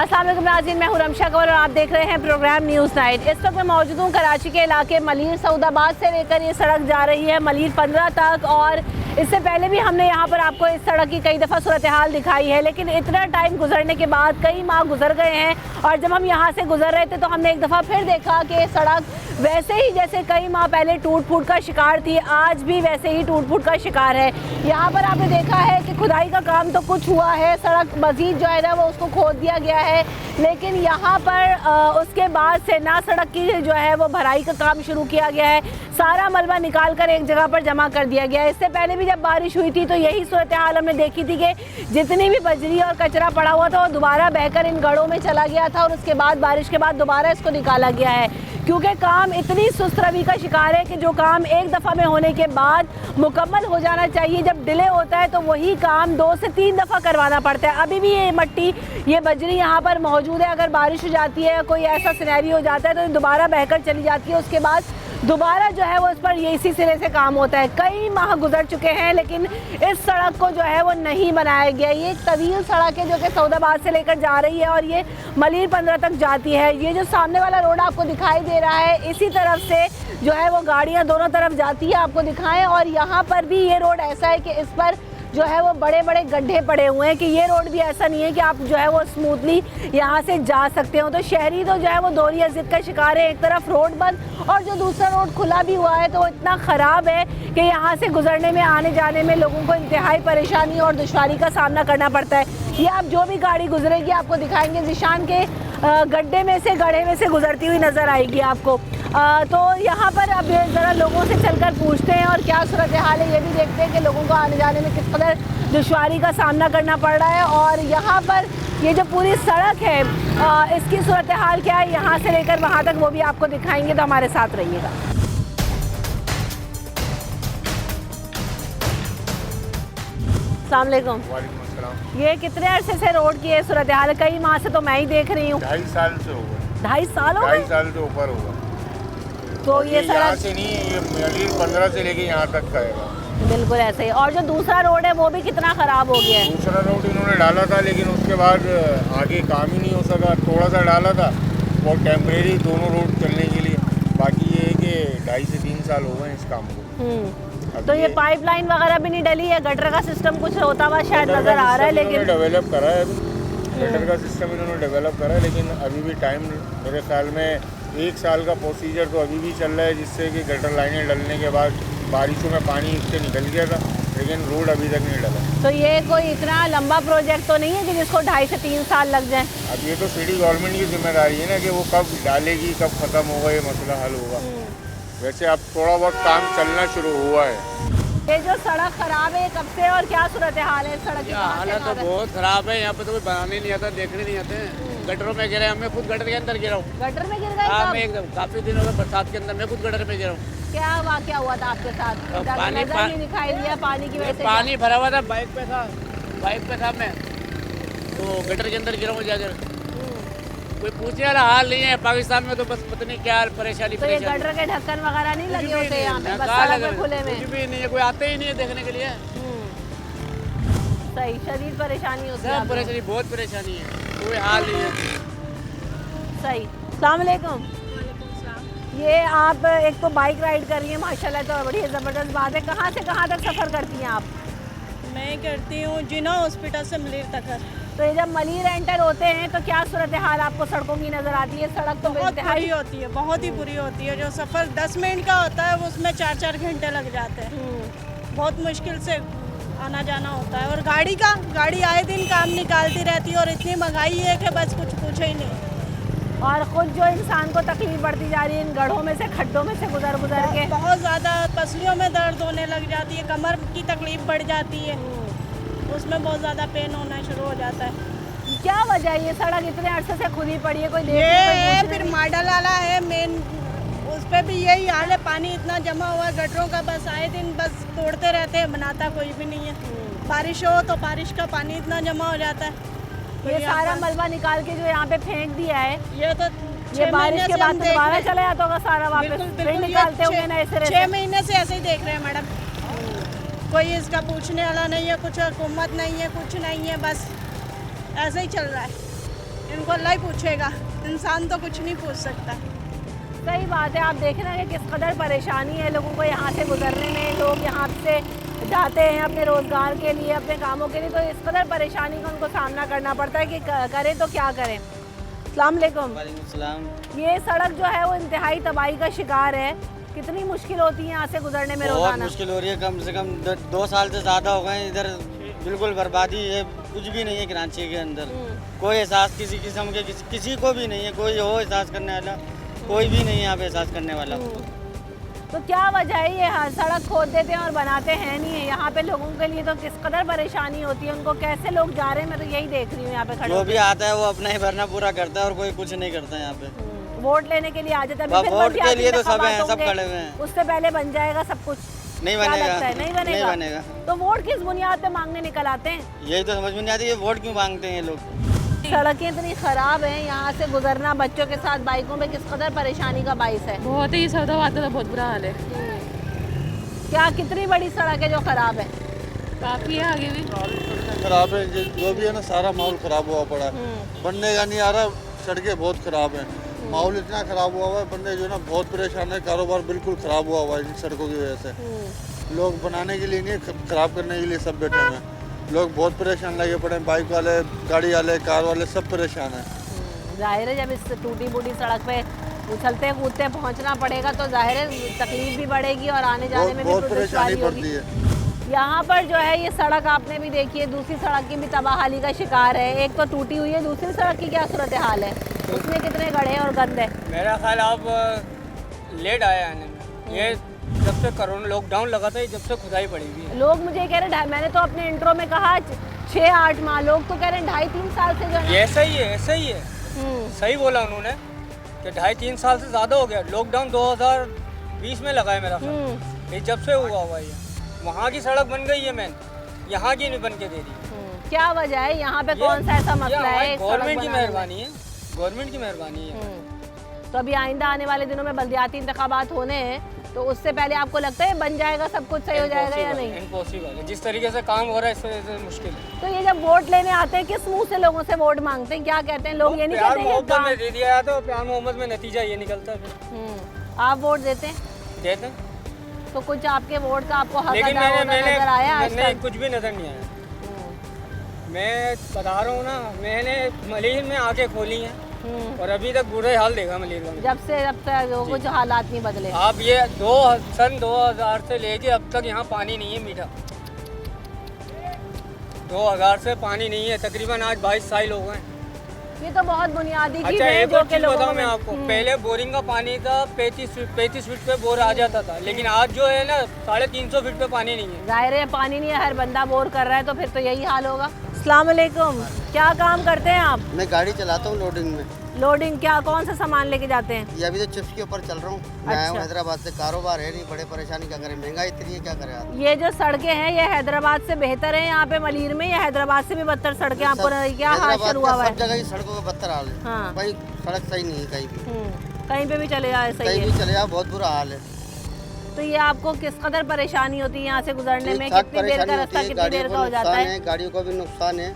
अस्सलाम वालेकुम नाज़रीन, मैं हूं रमशा कवर और आप देख रहे हैं प्रोग्राम न्यूज़ नाइट। इस वक्त मैं मौजूद हूं कराची के इलाके मलीर सऊदाबाद से लेकर ये सड़क जा रही है मलीर 15 तक, और इससे पहले भी हमने यहाँ पर आपको इस सड़क की कई दफ़ा सूरत हाल दिखाई है। लेकिन इतना टाइम गुजरने के बाद, कई माह गुजर गए हैं, और जब हम यहाँ से गुजर रहे थे तो हमने एक दफ़ा फिर देखा कि सड़क वैसे ही जैसे कई माह पहले टूट फूट का शिकार थी, आज भी वैसे ही टूट फूट का शिकार है। यहाँ पर आपने देखा है कि खुदाई का काम तो कुछ हुआ है, सड़क मजीद जो है ना वो उसको खोद दिया गया है, लेकिन यहाँ पर उसके बाद से ना सड़क की जो है वो भराई का काम शुरू किया गया है, सारा मलबा निकाल कर एक जगह पर जमा कर दिया गया है। इससे पहले भी जब बारिश हुई थी तो यही सूरत हाल हमने देखी थी कि जितनी भी बजरी और कचरा पड़ा हुआ था वो दोबारा बहकर इन गढ़ों में चला गया था, और उसके बाद बारिश के बाद दोबारा इसको निकाला गया है, क्योंकि काम इतनी सुस्त रवि का शिकार है कि जो काम एक दफ़ा में होने के बाद मुकम्मल हो जाना चाहिए, जब डिले होता है तो वही काम 2 से 3 दफ़ा करवाना पड़ता है। अभी भी ये मट्टी, ये बजरी यहाँ पर मौजूद है। अगर बारिश हो जाती है, कोई ऐसा सिनेरियो हो जाता है तो दोबारा बहकर चली जाती है, उसके बाद दोबारा जो है वो इस पर ये इसी सिरे से काम होता है। कई माह गुजर चुके हैं लेकिन इस सड़क को जो है वो नहीं बनाया गया। ये एक तवील सड़क है जो कि सऊदाबाद से लेकर जा रही है और ये मलीर 15 तक जाती है। ये जो सामने वाला रोड आपको दिखाई दे रहा है, इसी तरफ से जो है वो गाड़ियाँ दोनों तरफ जाती है, आपको दिखाएं। और यहाँ पर भी ये रोड ऐसा है कि इस पर जो है वो बड़े बड़े गड्ढे पड़े हुए हैं, कि ये रोड भी ऐसा नहीं है कि आप जो है वो स्मूथली यहाँ से जा सकते हो। तो शहरी तो जो है वो दोहरी अजियत का शिकार है, एक तरफ रोड बंद और जो दूसरा रोड खुला भी हुआ है तो वो इतना ख़राब है कि यहाँ से गुजरने में, आने जाने में लोगों को इंतहाई परेशानी और दुश्वारी का सामना करना पड़ता है। ये आप जो भी गाड़ी गुजरेगी आपको दिखाएंगे, निशान के गड्ढे में से, गड्ढे में से गुजरती हुई नज़र आएगी आपको। तो यहाँ पर अब ज़रा लोगों से चलकर पूछते हैं और क्या सूरत हाल है ये भी देखते हैं कि लोगों को आने जाने में किस कदर दुश्वारी का सामना करना पड़ रहा है। और यहाँ पर ये जो पूरी सड़क है इसकी सूरत हाल क्या है यहाँ से लेकर वहाँ तक, वो भी आपको दिखाएंगे, तो हमारे साथ रहिएगा। अस्सलाम वालेकुम। ये कितने अरसे से रोड की है सूरत हाल? कई माह से तो मैं ही देख रही हूँ। 2.5 साल से होगा। 2.5 साल हो गए? 2.5 साल से ऊपर होगा। तो ये यहाँ सड़क से नहीं, ये मलीर 15 से लेके यहाँ तक का है। बिल्कुल ऐसे ही। और जो दूसरा रोड है वो भी कितना ख़राब हो गया है? दूसरा रोड इन्होंने डाला था लेकिन उसके बाद आगे काम ही नहीं हो सका, थोड़ा सा डाला था और टेम्परेरी दोनों रोड चलने के लिए। बाकी ये है कि 2.5 से 3 साल हो गए इस काम को। तो ये पाइपलाइन वगैरह भी नहीं डली है, गटर का सिस्टम कुछ होता हुआ शायद नज़र आ रहा है, लेकिन डेवलप करा है अभी, गटर का सिस्टम इन्होंने डेवलप करा है, लेकिन अभी भी टाइम, मेरे ख्याल में 1 साल का प्रोसीजर तो अभी भी चल रहा है, जिससे कि गटर लाइनें डलने के बाद बारिशों में पानी इससे निकल गया था, लेकिन रोड अभी तक नहीं डला। तो ये कोई इतना लंबा प्रोजेक्ट तो नहीं है कि जिसको 2.5 से 3 साल लग जाए? अब ये तो सिटी गवर्नमेंट की जिम्मेदारी है ना कि वो कब डालेगी, कब ख़त्म होगा, ये मसला हल होगा। वैसे अब थोड़ा बहुत काम चलना शुरू हुआ है। ये जो सड़क खराब है कब से और क्या सूरत हाल है सड़क की? हालत तो बहुत खराब है, यहाँ पे तो कोई बनाने नहीं आता, देखने नहीं आते हैं। गटरों में गिरे, मैं खुद गटर के अंदर गिरा हूँ। गटर में गिर गए? हाँ, मैं एकदम काफी दिन हो गए बरसात के अंदर, मैं खुद गटर में गिरा हूँ। क्या वाकया हुआ था आपके साथ? पानी नहीं दिखाई दिया पानी की वजह से? पानी भरा हुआ था, बाइक पे था मैं, तो गटर के अंदर गिरा हूँ जाकर। कोई पूछने वाला हाल नहीं है पाकिस्तान में, तो बस पता नहीं क्या परेशानी। तो ये गटर के ढक्कन वगैरह नहीं लगे होते यहाँ पे? बस सड़क पे खुले में कुछ भी नहीं है, कोई आते ही नहीं है देखने के लिए। सही, शदीद परेशानी होती है। परेशानी, बहुत परेशानी है, कोई हाल नहीं है। सही। अस्सलाम वालेकुम। ये आप एक तो बाइक राइड कर रही हैं माशाल्लाह, तो बड़ी ज़बरदस्त बात है। कहाँ से कहाँ तक सफ़र करती हैं आप? मैं करती हूँ जिना हॉस्पिटल से मलीर तक। तो ये जब मलीर एंटर होते हैं तो क्या सूरत हाल आपको सड़कों की नज़र आती है? सड़क तो बहुत बुरी होती है, बहुत ही बुरी होती है। जो सफ़र 10 मिनट का होता है वो उसमें 4-4 घंटे लग जाते हैं। बहुत मुश्किल से आना जाना होता है। और गाड़ी आए दिन काम निकालती रहती है, और इतनी महंगाई है कि बस कुछ पूछे ही नहीं। और ख़ुद जो इंसान को तकलीफ बढ़ती जा रही है इन गड्ढों में से, खड्डों में से गुजर के। बहुत ज़्यादा पसलियों में दर्द होने लग जाती है, कमर की तकलीफ बढ़ जाती है, उसमें बहुत ज़्यादा पेन होना शुरू हो जाता है। क्या वजह है? ये सड़क इतने अरसे से खुली पड़ी है, कोई ये फिर मॉडल वाला है मेन, उस पर भी यही हाल है। पानी इतना जमा हुआ है गटरों का, बस आए दिन बस तोड़ते रहते हैं, बनाता कोई भी नहीं है। बारिश हो तो बारिश का पानी इतना जमा हो जाता है। ये सारा मलबा निकाल के जो यहाँ पे फेंक दिया है, ये तो ये बारिश के बाद दोबारा चला जाता होगा सारा वापस? फिर निकालते होंगे ना ऐसे? 6 महीने से ऐसे ही देख रहे हैं मैडम, कोई इसका पूछने वाला नहीं है, कुछ हुकूमत नहीं है, कुछ नहीं है, बस ऐसे ही चल रहा है। इनको अल्लाह ही पूछेगा, इंसान तो कुछ नहीं पूछ सकता। सही बात है। आप देख रहे हैं कि किस कदर परेशानी है लोगों को यहाँ से गुजरने में। लोग यहाँ से जाते हैं अपने रोज़गार के लिए, अपने कामों के लिए, तो इस कदर परेशानी का उनको सामना करना पड़ता है कि करें तो क्या करें। अस्सलाम वालेकुम। ये सड़क जो है वो इंतहाई तबाही का शिकार है। कितनी मुश्किल होती है यहाँ से गुजरने में बहुत रोजाना? मुश्किल हो रही है। कम से कम 2 साल से ज़्यादा हो गए इधर। बिल्कुल बर्बादी है, कुछ भी नहीं है कराची के अंदर। कोई एहसास किसी किस्म के किसी को भी नहीं है। कोई हो एहसास करने वाला, कोई भी नहीं है यहाँ पे एहसास करने वाला। तो क्या वजह है ये सड़क खोद देते हैं और बनाते हैं नहीं है? यहाँ पे लोगों के लिए तो किस कदर परेशानी होती है, उनको कैसे लोग जा रहे हैं, मैं तो यही देख रही हूँ यहाँ पे खड़े जो होके। भी आता है वो अपना ही भरना पूरा करता है और कोई कुछ नहीं करता है यहाँ पे। वोट लेने के लिए आ जाता है। अभी फिर वोट के बल्दियाती लिए तो सब इंतखाबात हैं, सब होंगे, खड़े हुए हैं। उससे पहले बन जाएगा सब कुछ? नहीं क्या बनेगा, लगता है? नहीं बनेगा? नहीं बनेगा। तो वोट किस बुनियाद पे मांगने निकल आते हैं? यही तो समझ में नहीं आती है, वोट क्यों मांगते हैं ये लोग। सड़कें इतनी खराब हैं, यहाँ से गुजरना बच्चों के साथ बाइकों पे किस कदर परेशानी का बाइस है। बहुत ही सौदा तो बहुत बुरा हाल है। क्या कितनी बड़ी सड़क है जो खराब है? काफी है आगे भी खराब है। जो भी है ना, सारा माहौल खराब हुआ पड़ा है। बनने का नहीं आ रहा। सड़कें बहुत खराब हैं, माहौल इतना खराब हुआ हुआ है, बंदे जो है ना बहुत परेशान है। कारोबार बिल्कुल खराब हुआ हुआ है इन सड़कों की वजह से। लोग बनाने के लिए नहीं, खराब करने के लिए सब बैठे हुए हैं। लोग बहुत परेशान लगे पड़े हैं। बाइक वाले, गाड़ी वाले, कार वाले सब परेशान हैं। जाहिर है जब इस टूटी फूटी सड़क पे उछलते कूदते पहुंचना पड़ेगा तो जाहिर है तकलीफ भी बढ़ेगी और आने जाने में भी बहुत कुछ परेशानी दुश्वारी होगी। पड़ती है। यहाँ पर जो है ये सड़क आपने भी देखी है, दूसरी सड़क की भी तबाहाली का शिकार है। एक तो टूटी हुई है, दूसरी सड़क की क्या सूरत हाल है? उसमें कितने गड्ढे और गंद है? मेरा ख्याल आप लेट आए आने में। ये जब से कोरोना लॉकडाउन लगा था, जब से खुदाई पड़ी हुई है। लोग मुझे कह रहे हैं, मैंने तो अपने इंट्रो में कहा 6-8 माह, लोग तो कह रहे हैं 2.5-3 साल से जो है ये सही है, ऐसा ही है। सही बोला उन्होंने कि 2.5-3 साल से ज़्यादा हो गया। लॉकडाउन 2020 में लगा है मेरा ख्याल। ये जब से हुआ हुआ है। वहाँ की सड़क बन गई है, मैन यहाँ की नहीं बन के दे दी। क्या वजह है? यहाँ पे कौन सा ऐसा मसला है? गवर्नमेंट की मेहरबानी है, गवर्नमेंट की मेहरबानी है। तो अभी आइंदा आने वाले दिनों में बल्दियाती इंतखाबात होने हैं, तो उससे पहले आपको लगता है बन जाएगा, सब कुछ सही हो जाएगा या नहीं? इम्पॉसिबल है। जिस तरीके से काम हो रहा है इस वजह से मुश्किल है। तो ये जब वोट लेने आते हैं किस मुंह से लोगों से वोट मांगते हैं? क्या कहते हैं लोग? ये नहीं प्यार कहते कि मोहब्बत में काम- दे दिया तो प्यार मोहब्बत में नतीजा ये निकलता है फिर। आप वोट देते हैं देते हैं। तो कुछ आपके वोट का आपको हक लेकिन अदा होता नजर आया आज मैंने तक? कुछ भी नजर नहीं आया। मैं बता रहा हूँ ना, मैंने मलिर में आके खोली हैं और अभी तक बुरे हाल देखा मलिर में। जब तक कुछ हालात नहीं बदले। आप ये सन 2000 से लेके अब तक यहाँ पानी नहीं है मीठा। 2000 से पानी नहीं है। तकरीबन आज 22 साल हो गए। ये तो बहुत बुनियादी चीज अच्छा है एक जो और कि चीज़ लोगों बताऊँ में मैं आपको, पहले बोरिंग का पानी था 35 फीट पे बोर आ जाता था, लेकिन आज जो है ना 350 फीट पे पानी नहीं है। जाहिर है पानी नहीं है, हर बंदा बोर कर रहा है, तो फिर तो यही हाल होगा। अस्सलाम वालेकुम। क्या काम करते हैं आप? मैं गाड़ी चलाता हूँ लोडिंग में। लोडिंग क्या, कौन सा सामान लेके जाते हैं? ये अभी तो चिप्स के ऊपर चल रहा हूँ। मैं आया हूँ अच्छा। हैदराबाद से। कारोबार है नहीं, बड़े परेशानी क्या करें, महंगाई इतनी है, क्या करें आप। ये जो सड़कें हैं ये हैदराबाद से बेहतर है यहाँ पे मलीर में, या हैदराबाद से भी बदतर सड़कें आपको क्या हाल हैदराबाद शुरू हुआ का हुआ सब है? जगह ही सड़कों का बदतर हाल है। हाँ। कहीं सड़क सही नहीं है, कहीं भी कहीं पे भी चले जाए सही कहीं है। भी चले जाओ बहुत बुरा हाल है। तो ये आपको किस कदर परेशानी होती है यहाँ से गुजरने में? ठीक-ठाक कितनी देर का परेशानी रास्ता होती है, कितनी देर का हो जाता है? गाड़ियों को भी नुकसान है।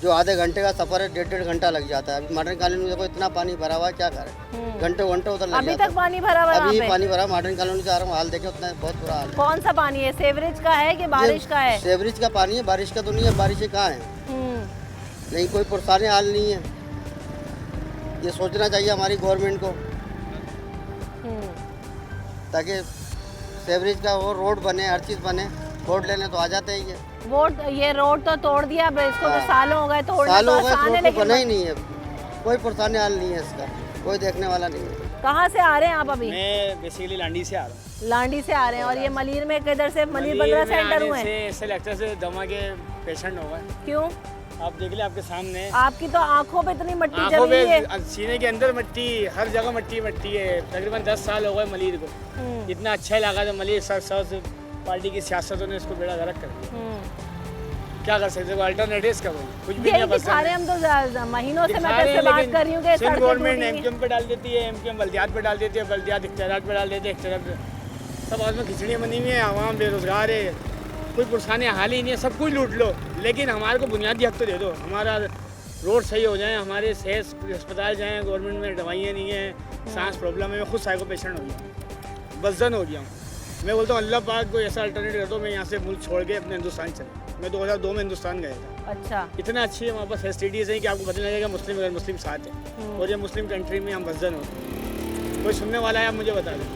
जो आधे घंटे का सफर है 1.5 घंटा लग जाता है। अभी मॉडर्न कॉलोनी में देखो इतना पानी भरा हुआ है, क्या करें, घंटे उधर लग अभी जाता तक पानी भरा हुआ है अभी यहाँ पे? पानी भरा। मॉडर्न कॉलोनी से आ रहा हूँ, हाल देखे उतना बहुत बुरा हाल है। कौन सा पानी है? सेवरेज का है कि बारिश का है? सेवरेज का पानी है, बारिश का तो नहीं है। बारिशें कहाँ है, नहीं कोई पुरसाने हाल नहीं है। ये सोचना चाहिए हमारी गवर्नमेंट को, ताकि सेवरेज का वो रोड बने, हर चीज़ बने। वोट लेने तो आ जाते ही है। वोट ये रोड तो तोड़ दिया, अब इसको तो सालों हो गए तोड़ना, सालों तो हो गए, आसान है रोड तो बना ही लेकिन नहीं है। कोई पुरसाने हाल नहीं है इसका, कोई देखने वाला नहीं है। कहाँ से आ रहे हैं आप अभी? मैं बेसिकली लांडी से आ रहा हूँ। लांडी से आ रहे हैं। और ये मलीर में किधर से? मलीर 15 सेंटर हुए हैं। ऐसे लगता है दमा के पेशेंट हो गए। क्यों? आप देख ले आपके सामने, आपकी तो आंखों पे इतनी मिट्टी आंखों जमी है। पे, सीने के अंदर मिट्टी, हर जगह मिट्टी मिट्टी है। तकरीबन 10 साल हो गए मलीर को। इतना अच्छा लगा था मलीर, सब पार्टी की सियासतों ने इसको बेड़ा गर्क कर दिया। क्या कर सकते हो? अल्टरनेटिव का कोई कुछ भी यही नहीं दिखा रहे हैं हम तो महीनों से मैं से बात कर रही हूँ कि सड़कें गवर्नमेंट टूटी हैं। एमक्यूएम पे डाल देती है, एमक्यूएम बल्दियात पे डाल देती है, बल्दियात इख्तियारात पे डाल देते हैं, इख्तियारात सब में खिचड़ियाँ बनी हुई है। आवाम बेरोजगार है, कोई पुरसाने हाल ही नहीं है। सब कुछ लूट लो, लेकिन हमारे को बुनियादी हक तो दे दो। हमारा रोड सही हो जाए, हमारे सेहत अस्पताल जाएँ, गवर्नमेंट में दवाइयाँ नहीं हैं, सांस प्रॉब्लम है, मैं खुद साइको पेशेंट हो गया, बदजन हो गया हूँ। मैं बोलता हूँ अल्लाह पाक कोई ऐसा अल्टरनेट कर दो, मैं यहाँ से मुल्क छोड़ के अपने हिंदुस्तान चले। मैं 2002 में हिंदुस्तान गया था। अच्छा, इतना अच्छी है वहाँ पर फैसिलिटीज़ हैं कि आपको पता नहीं लगेगा मुस्लिम अगर मुस्लिम साथ है, और ये मुस्लिम कंट्री में हम बदजन होते हैं। कोई सुनने वाला है, आप मुझे बता दें।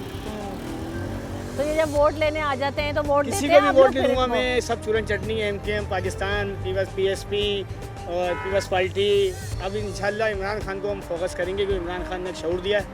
तो ये जब वोट लेने आ जाते हैं तो वोट किसी देते को हैं भी आप वोट लोग नहीं फिर दूंगा इनको? मैं, सब चूरन चटनी है, MKM पाकिस्तान, PSP और पीपल्स पार्टी। अब इंशाल्लाह इमरान खान को हम फोकस करेंगे क्योंकि इमरान खान ने शऊर दिया है,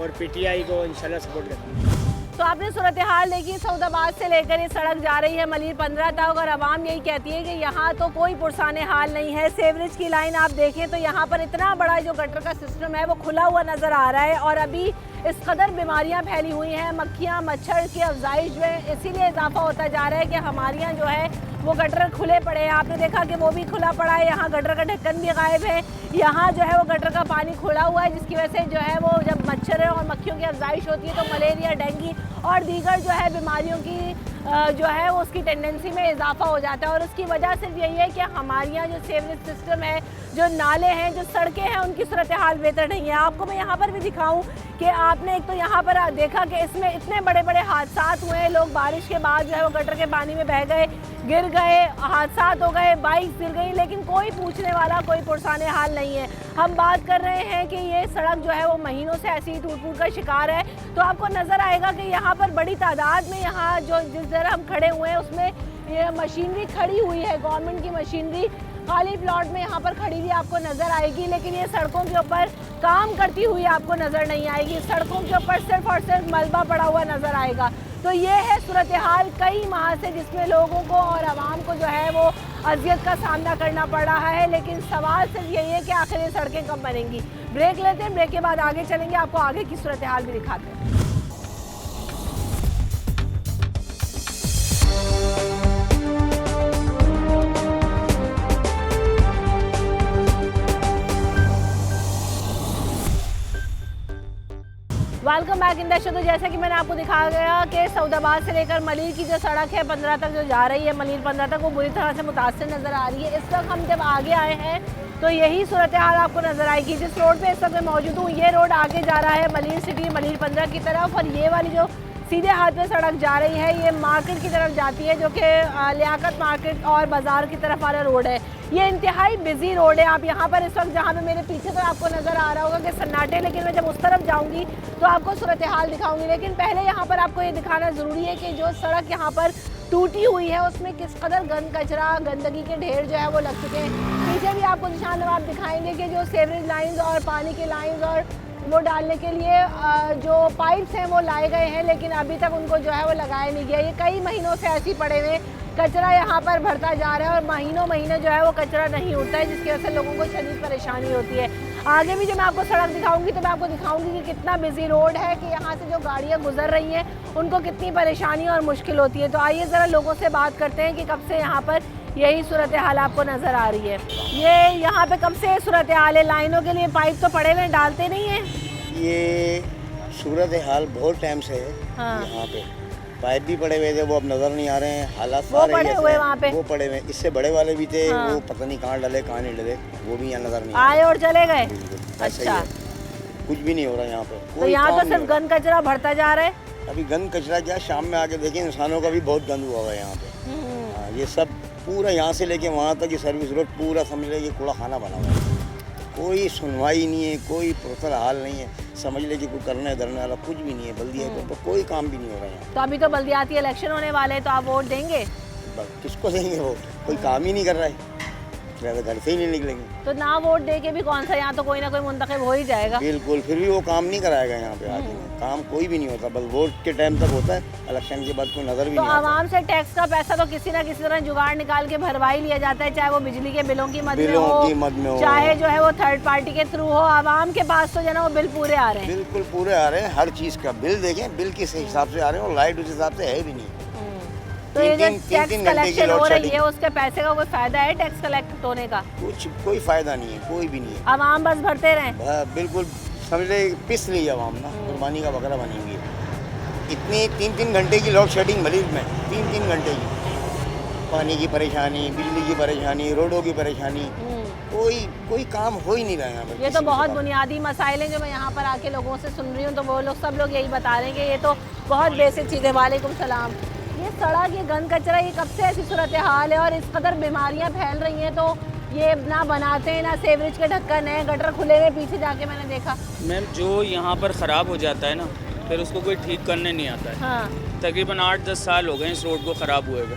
और PTI को इंशाल्लाह सपोर्ट करेंगे। तो आपने सूरत हाल देखी, सऊदाबाद से लेकर ये सड़क जा रही है मलिर 15 तक, और आवाम यही कहती है कि यहाँ तो कोई पुरसाने हाल नहीं है। सेवरेज की लाइन आप देखें तो यहाँ पर इतना बड़ा जो गटर का सिस्टम है वो खुला हुआ नज़र आ रहा है, और अभी इस कदर बीमारियाँ फैली हुई हैं, मक्खियाँ मच्छर की अफजाइश जो है इसीलिए इजाफा होता जा रहा है कि हमारे यहाँ जो है वो गटर खुले पड़े हैं। आपने देखा कि वो भी खुला पड़ा है, यहाँ गटर का ढक्कन भी गायब है, यहाँ जो है वो गटर का पानी खुला हुआ है, जिसकी वजह से जो है वो जब मच्छर और मक्खियों की अफजाइश होती है तो मलेरिया, डेंगू और दीगर जो है बीमारियों की जो है वो उसकी टेंडेंसी में इजाफा हो जाता है। और उसकी वजह सिर्फ यही है कि हमारे यहाँ जो सेवरेज सिस्टम है, जो नाले हैं, जो सड़कें हैं, उनकी सूरत हाल बेहतर नहीं है। आपको मैं यहाँ पर भी दिखाऊं कि आपने एक तो यहाँ पर देखा कि इसमें इतने बड़े बड़े हादसा हुए हैं, लोग बारिश के बाद जो है वो गटर के पानी में बह गए, गिर गए, हादसा हो गए, बाइक गिर गई, लेकिन कोई पूछने वाला, कोई पुरसाने हाल नहीं है। हम बात कर रहे हैं कि ये सड़क जो है वो महीनों से ऐसी ही टूट का शिकार है। तो आपको नज़र आएगा कि यहाँ पर बड़ी तादाद में यहाँ जो जिस जगह हम खड़े हुए हैं उसमें ये मशीनरी खड़ी हुई है, गवर्नमेंट की मशीनरी खाली प्लॉट में यहाँ पर खड़ी हुई आपको नज़र आएगी, लेकिन ये सड़कों के ऊपर काम करती हुई आपको नज़र नहीं आएगी। सड़कों के ऊपर सिर्फ और सिर्फ मलबा पड़ा हुआ नज़र आएगा। तो ये है सूरत हाल कई माह से, जिसमें लोगों को और आवाम को जो है वो अजियत का सामना करना पड़ रहा है। लेकिन सवाल सिर्फ यही है कि आखिर ये सड़कें कब बनेंगी। ब्रेक लेते हैं, ब्रेक के बाद आगे चलेंगे, आपको आगे की सूरत हाल भी दिखाते हैं। Welcome back in the show. तो जैसा कि मैंने आपको दिखाया गया कि सऊदाबाद से लेकर मलिर की जो सड़क है 15 तक जो जा रही है, मलिर 15 तक, वो बुरी तरह से मुतासर नज़र आ रही है। इस वक्त हम जब आगे आए हैं तो यही सूरत हाल आपको नज़र आएगी। जिस रोड पे इस वक्त मैं मौजूद हूँ, ये रोड आगे जा रहा है मलिर सिटी, मलिर 15 की तरफ, और ये वाली जो सीधे हाथ पे सड़क जा रही है ये मार्केट की तरफ जाती है, जो कि लियाकत मार्केट और बाज़ार की तरफ वाला रोड है। ये इंतहाई बिजी रोड है। आप यहाँ पर इस वक्त जहाँ पे मेरे पीछे तो आपको नज़र आ रहा होगा कि सन्नाटे, लेकिन मैं जब उस तरफ जाऊँगी तो आपको सूरत हाल दिखाऊंगी। लेकिन पहले यहाँ पर आपको ये दिखाना ज़रूरी है कि जो सड़क यहाँ पर टूटी हुई है उसमें किस कदर गंद कचरा, गंदगी के ढेर जो है वो लग चुके हैं। पीछे भी आपको निशान आप दिखाएंगे कि जो सेवरेज लाइन्स और पानी की लाइन्स और वो डालने के लिए जो पाइप्स हैं वो लाए गए हैं, लेकिन अभी तक उनको जो है वो लगाया नहीं गया। ये कई महीनों से ऐसे ही पड़े हुए, कचरा यहाँ पर भरता जा रहा है और महीनों महीने जो है वो कचरा नहीं उठता है, जिसकी वजह से लोगों को शदीद परेशानी होती है। आगे भी जब मैं आपको सड़क दिखाऊंगी तो मैं आपको दिखाऊंगी कि कितना बिजी रोड है, कि यहाँ से जो गाड़ियाँ गुजर रही हैं उनको कितनी परेशानी और मुश्किल होती है। तो आइए ज़रा लोगों से बात करते हैं कि कब से यहाँ पर यही सूरत हाल आपको नज़र आ रही है। ये यहाँ पे कब से सूरत हाल है? लाइनों के लिए पाइप तो पड़े हुए, डालते नहीं हैं? ये सूरत हाल बहुत टाइम से है। हाँ। यहाँ पे पाइप भी पड़े हुए थे, वो अब नज़र नहीं आ रहे हैं। हालात वो सारे पड़े ऐसे हुए हैं। वहाँ पे? वो पड़े हुए, इससे बड़े वाले भी थे। हाँ। वो पता नहीं कहाँ डले कहाँ नहीं डले, वो भी यहाँ नज़र नहीं आ आए और चले गए। बिल्कुल, ऐसा ही अच्छा, है। कुछ भी नहीं हो रहा यहाँ पे, तो कोई यहाँ काम तो नहीं सिर्फ हो रहा। गंद कचरा भरता जा रहा है। अभी गंद कचरा क्या, शाम में आके देखें इंसानों का भी बहुत गंद हुआ हुआ है यहाँ पे। हाँ, ये सब पूरा यहाँ से लेके वहाँ तक ये सर्विस रोड पूरा समझ ले, ये कूड़ा खाना बना हुआ है। कोई सुनवाई नहीं है, कोई पुरसर हाल नहीं है। समझ ले कि कोई करने धरने वाला कुछ भी नहीं है। बल्दिया के ऊपर कोई काम भी नहीं हो रहा है। तो अभी तो बल्दियाती इलेक्शन होने वाले हैं, तो आप वोट देंगे? किसको देंगे वोट? कोई काम ही नहीं कर रहा है, घर से ही नहीं निकलेंगे। तो ना वोट दे के भी कौन सा, यहाँ तो कोई ना कोई मुंतखब हो ही जाएगा। बिल्कुल, फिर भी वो काम नहीं कराएगा यहाँ पे आके। काम कोई भी नहीं होता, बस वोट के टाइम तक होता है, इलेक्शन के बाद कोई नजर भी तो नहीं आता। आवाम से टैक्स का पैसा तो किसी ना किसी तरह जुगाड़ निकाल के भरवा ही लिया जाता है, चाहे वो बिजली के बिलों की मद में हो, चाहे जो है वो थर्ड पार्टी के थ्रू हो। आवाम के पास तो जो है ना वो बिल पूरे आ रहे हैं। बिल्कुल पूरे आ रहे हैं, हर चीज़ का बिल देखें, बिल किस हिसाब से आ रहे हैं, और लाइट उस हिसाब से है भी नहीं। तो ये जो तीन टैक्स घंटे की कलेक्शन हो लोड रही शेडिंग। है उसके पैसे का कोई फायदा है टैक्स कलेक्ट होने का? कोई फायदा नहीं है, कोई भी नहीं है। आवाम बस भरते रहें। बिल्कुल समझ ले, पिस ली आवाम ना, कुर्बानी का बकरा बनी हुई है। इतनी 3-3 घंटे की लोड शेडिंग मलिर में, 3-3 घंटे की। पानी की परेशानी, बिजली की परेशानी, रोडों की परेशानी, कोई काम हो ही नहीं रहा है यहाँ पर। ये तो बहुत बुनियादी मसाइल हैं जो मैं यहाँ पर आके लोगों से सुन रही हूँ, तो वो लोग सब लोग यही बता रहे हैं कि ये तो बहुत बेसिक चीज़ है। वालेकुम सलाम। ये सड़क, ये गंद कचरा, ये कब से ऐसी सूरत हाल है और इस कदर बीमारियाँ फैल रही हैं, तो ये ना बनाते हैं, ना सेवरेज के ढक्कन है, गटर खुले हुए पीछे जाके मैंने देखा। मैम जो यहाँ पर ख़राब हो जाता है ना, फिर उसको कोई ठीक करने नहीं आता है। हाँ। तकरीबन 8-10 साल हो गए इस रोड को ख़राब हुए हुए,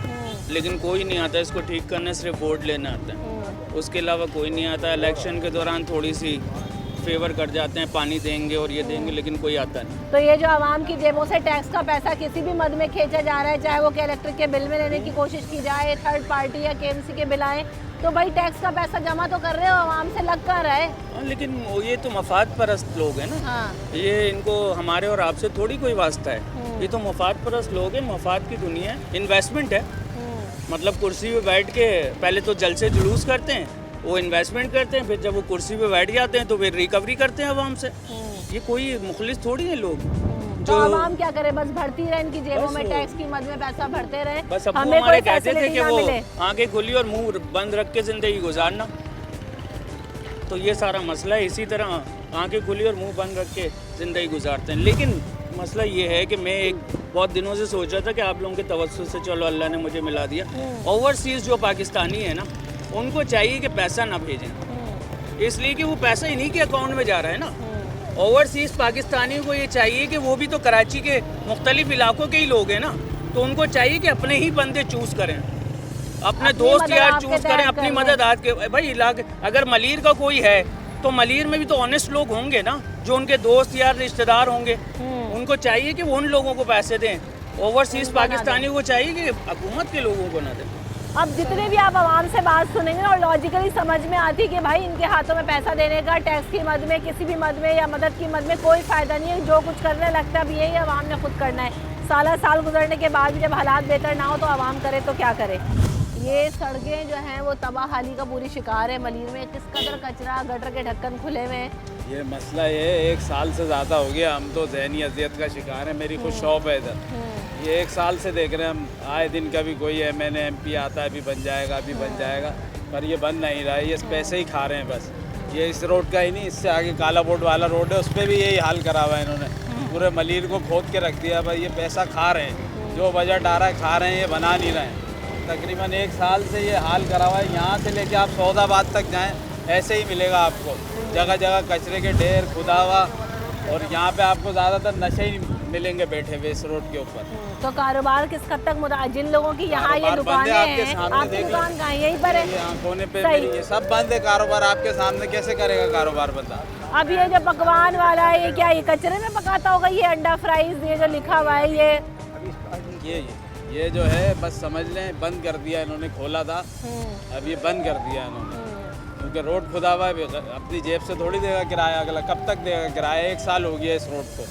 लेकिन कोई नहीं आता इसको ठीक करने, सिर्फ वोट लेना आता है, उसके अलावा कोई नहीं आता। इलेक्शन के दौरान थोड़ी सी फेवर कर जाते हैं, पानी देंगे और ये देंगे, लेकिन कोई आता नहीं। तो ये जो आवाम की जेबों से टैक्स का पैसा किसी भी मद में खींचा जा रहा है, चाहे वो कि इलेक्ट्रिक के बिल में लेने की कोशिश की जाए, थर्ड पार्टी या KMC के बिल आए, तो भाई टैक्स का पैसा जमा तो कर रहे हो, आवाम से लग कर रहा है। लेकिन ये तो मफाद परस्त लोग हैं ना। हाँ। ये इनको हमारे और आपसे थोड़ी कोई वास्ता है। ये तो मफाद परस्त लोग हैं, मफाद की दुनिया है, इन्वेस्टमेंट है। मतलब कुर्सी पे बैठ के पहले तो जलसे जुलूस करते हैं, वो इन्वेस्टमेंट करते हैं, फिर जब वो कुर्सी पे बैठ जाते हैं तो फिर रिकवरी करते हैं आवाम से। ये कोई मुखलिस थोड़ी है लोग तो आवाम क्या करे, बस भरती रहे इनकी जेबों में, टैक्स की मद में पैसा भरते रहे। बस अब हमें हमारे कोई कहते थे कि वो मिले। आंखें खुली और मुंह बंद रख के ज़िंदगी गुजारना, तो ये सारा मसला है। इसी तरह आंखें खुली और मुंह बंद रख के ज़िंदगी गुजारते हैं। लेकिन मसला ये है कि मैं एक बहुत दिनों से सोच रहा था कि आप लोगों के तवज्जुह से चलो अल्लाह ने मुझे मिला दिया, ओवरसीज़ जो पाकिस्तानी है ना, उनको चाहिए कि पैसा ना भेजें, इसलिए कि वो पैसा इन्हीं के अकाउंट में जा रहा है ना। ओवरसीज़ पाकिस्तानियों को ये चाहिए कि वो भी तो कराची के मुख्तलिफ इलाकों के ही लोग हैं ना, तो उनको चाहिए कि अपने ही बंदे चूज़ करें, अपने दोस्त यार चूज़ करें, अपनी मदद आज के भाई इलाके। अगर मलीर का कोई है तो मलीर में भी तो ऑनेस्ट लोग होंगे ना, जो उनके दोस्त यार रिश्तेदार होंगे, उनको चाहिए कि वो उन लोगों को पैसे दें। ओवरसीज़ पाकिस्तानियों को चाहिए कि हुकूमत के लोगों को ना दें। अब जितने भी आप आवाम से बात सुनेंगे और लॉजिकली समझ में आती कि भाई इनके हाथों में पैसा देने का, टैक्स की मद में, किसी भी मद में या मदद की मद में कोई फ़ायदा नहीं है। जो कुछ करने लगता है अब यही आवाम ने खुद करना है। साल गुजरने के बाद भी जब हालात बेहतर ना हो तो आवाम करे तो क्या करे। ये सड़कें जो हैं वो तबाहाली का पूरी शिकार है। मलीर में किस कदर कचरा, गटर के ढक्कन खुले हुए हैं। ये मसला ये 1 साल से ज़्यादा हो गया, हम तो ज़हनी अजियत का शिकार है। मेरी खुद शॉप है इधर, ये 1 साल से देख रहे हैं हम, आए दिन कभी कोई MNA MP आता है, अभी बन जाएगा, अभी बन जाएगा, पर ये बन नहीं रहा है। ये पैसे ही खा रहे हैं बस। ये इस रोड का ही नहीं, इससे आगे काला बोर्ड वाला रोड है, उस पर भी यही हाल करा हुआ है इन्होंने। पूरे मलीर को खोद के रख दिया भाई। ये पैसा खा रहे हैं, जो बजट आ रहा है खा रहे हैं, ये बना नहीं रहे हैं। तकरीबन 1 साल से ये हाल करा हुआ है। यहाँ से लेके आप सौदाबाद तक जाएँ ऐसे ही मिलेगा आपको, जगह जगह कचरे के ढेर खुदा हुआ, और यहाँ पे आपको ज़्यादातर नशे ही मिलेंगे बैठे हुए इस रोड के ऊपर। तो कारोबार किस हद तक जिन लोगों की यहाँ ये दुकानें हैं, आपकी दुकान कहाँ यहीं पर है? यहाँ कोने पे ये सब बंद है कारोबार, आपके सामने कैसे करेगा कारोबार बंदा? अब ये जो पकवान वाला है, ये क्या ये कचरे में पकाता होगा? ये अंडा फ्राइज, ये जो लिखा हुआ है, ये जो है बस समझ लें बंद कर दिया इन्होंने। खोला था, अब ये बंद कर दिया इन्होंने, क्योंकि रोड खुदा हुआ है। अपनी जेब से थोड़ी देगा किराया, अगला कब तक देगा किराया? 1 साल हो गया इस रोड को,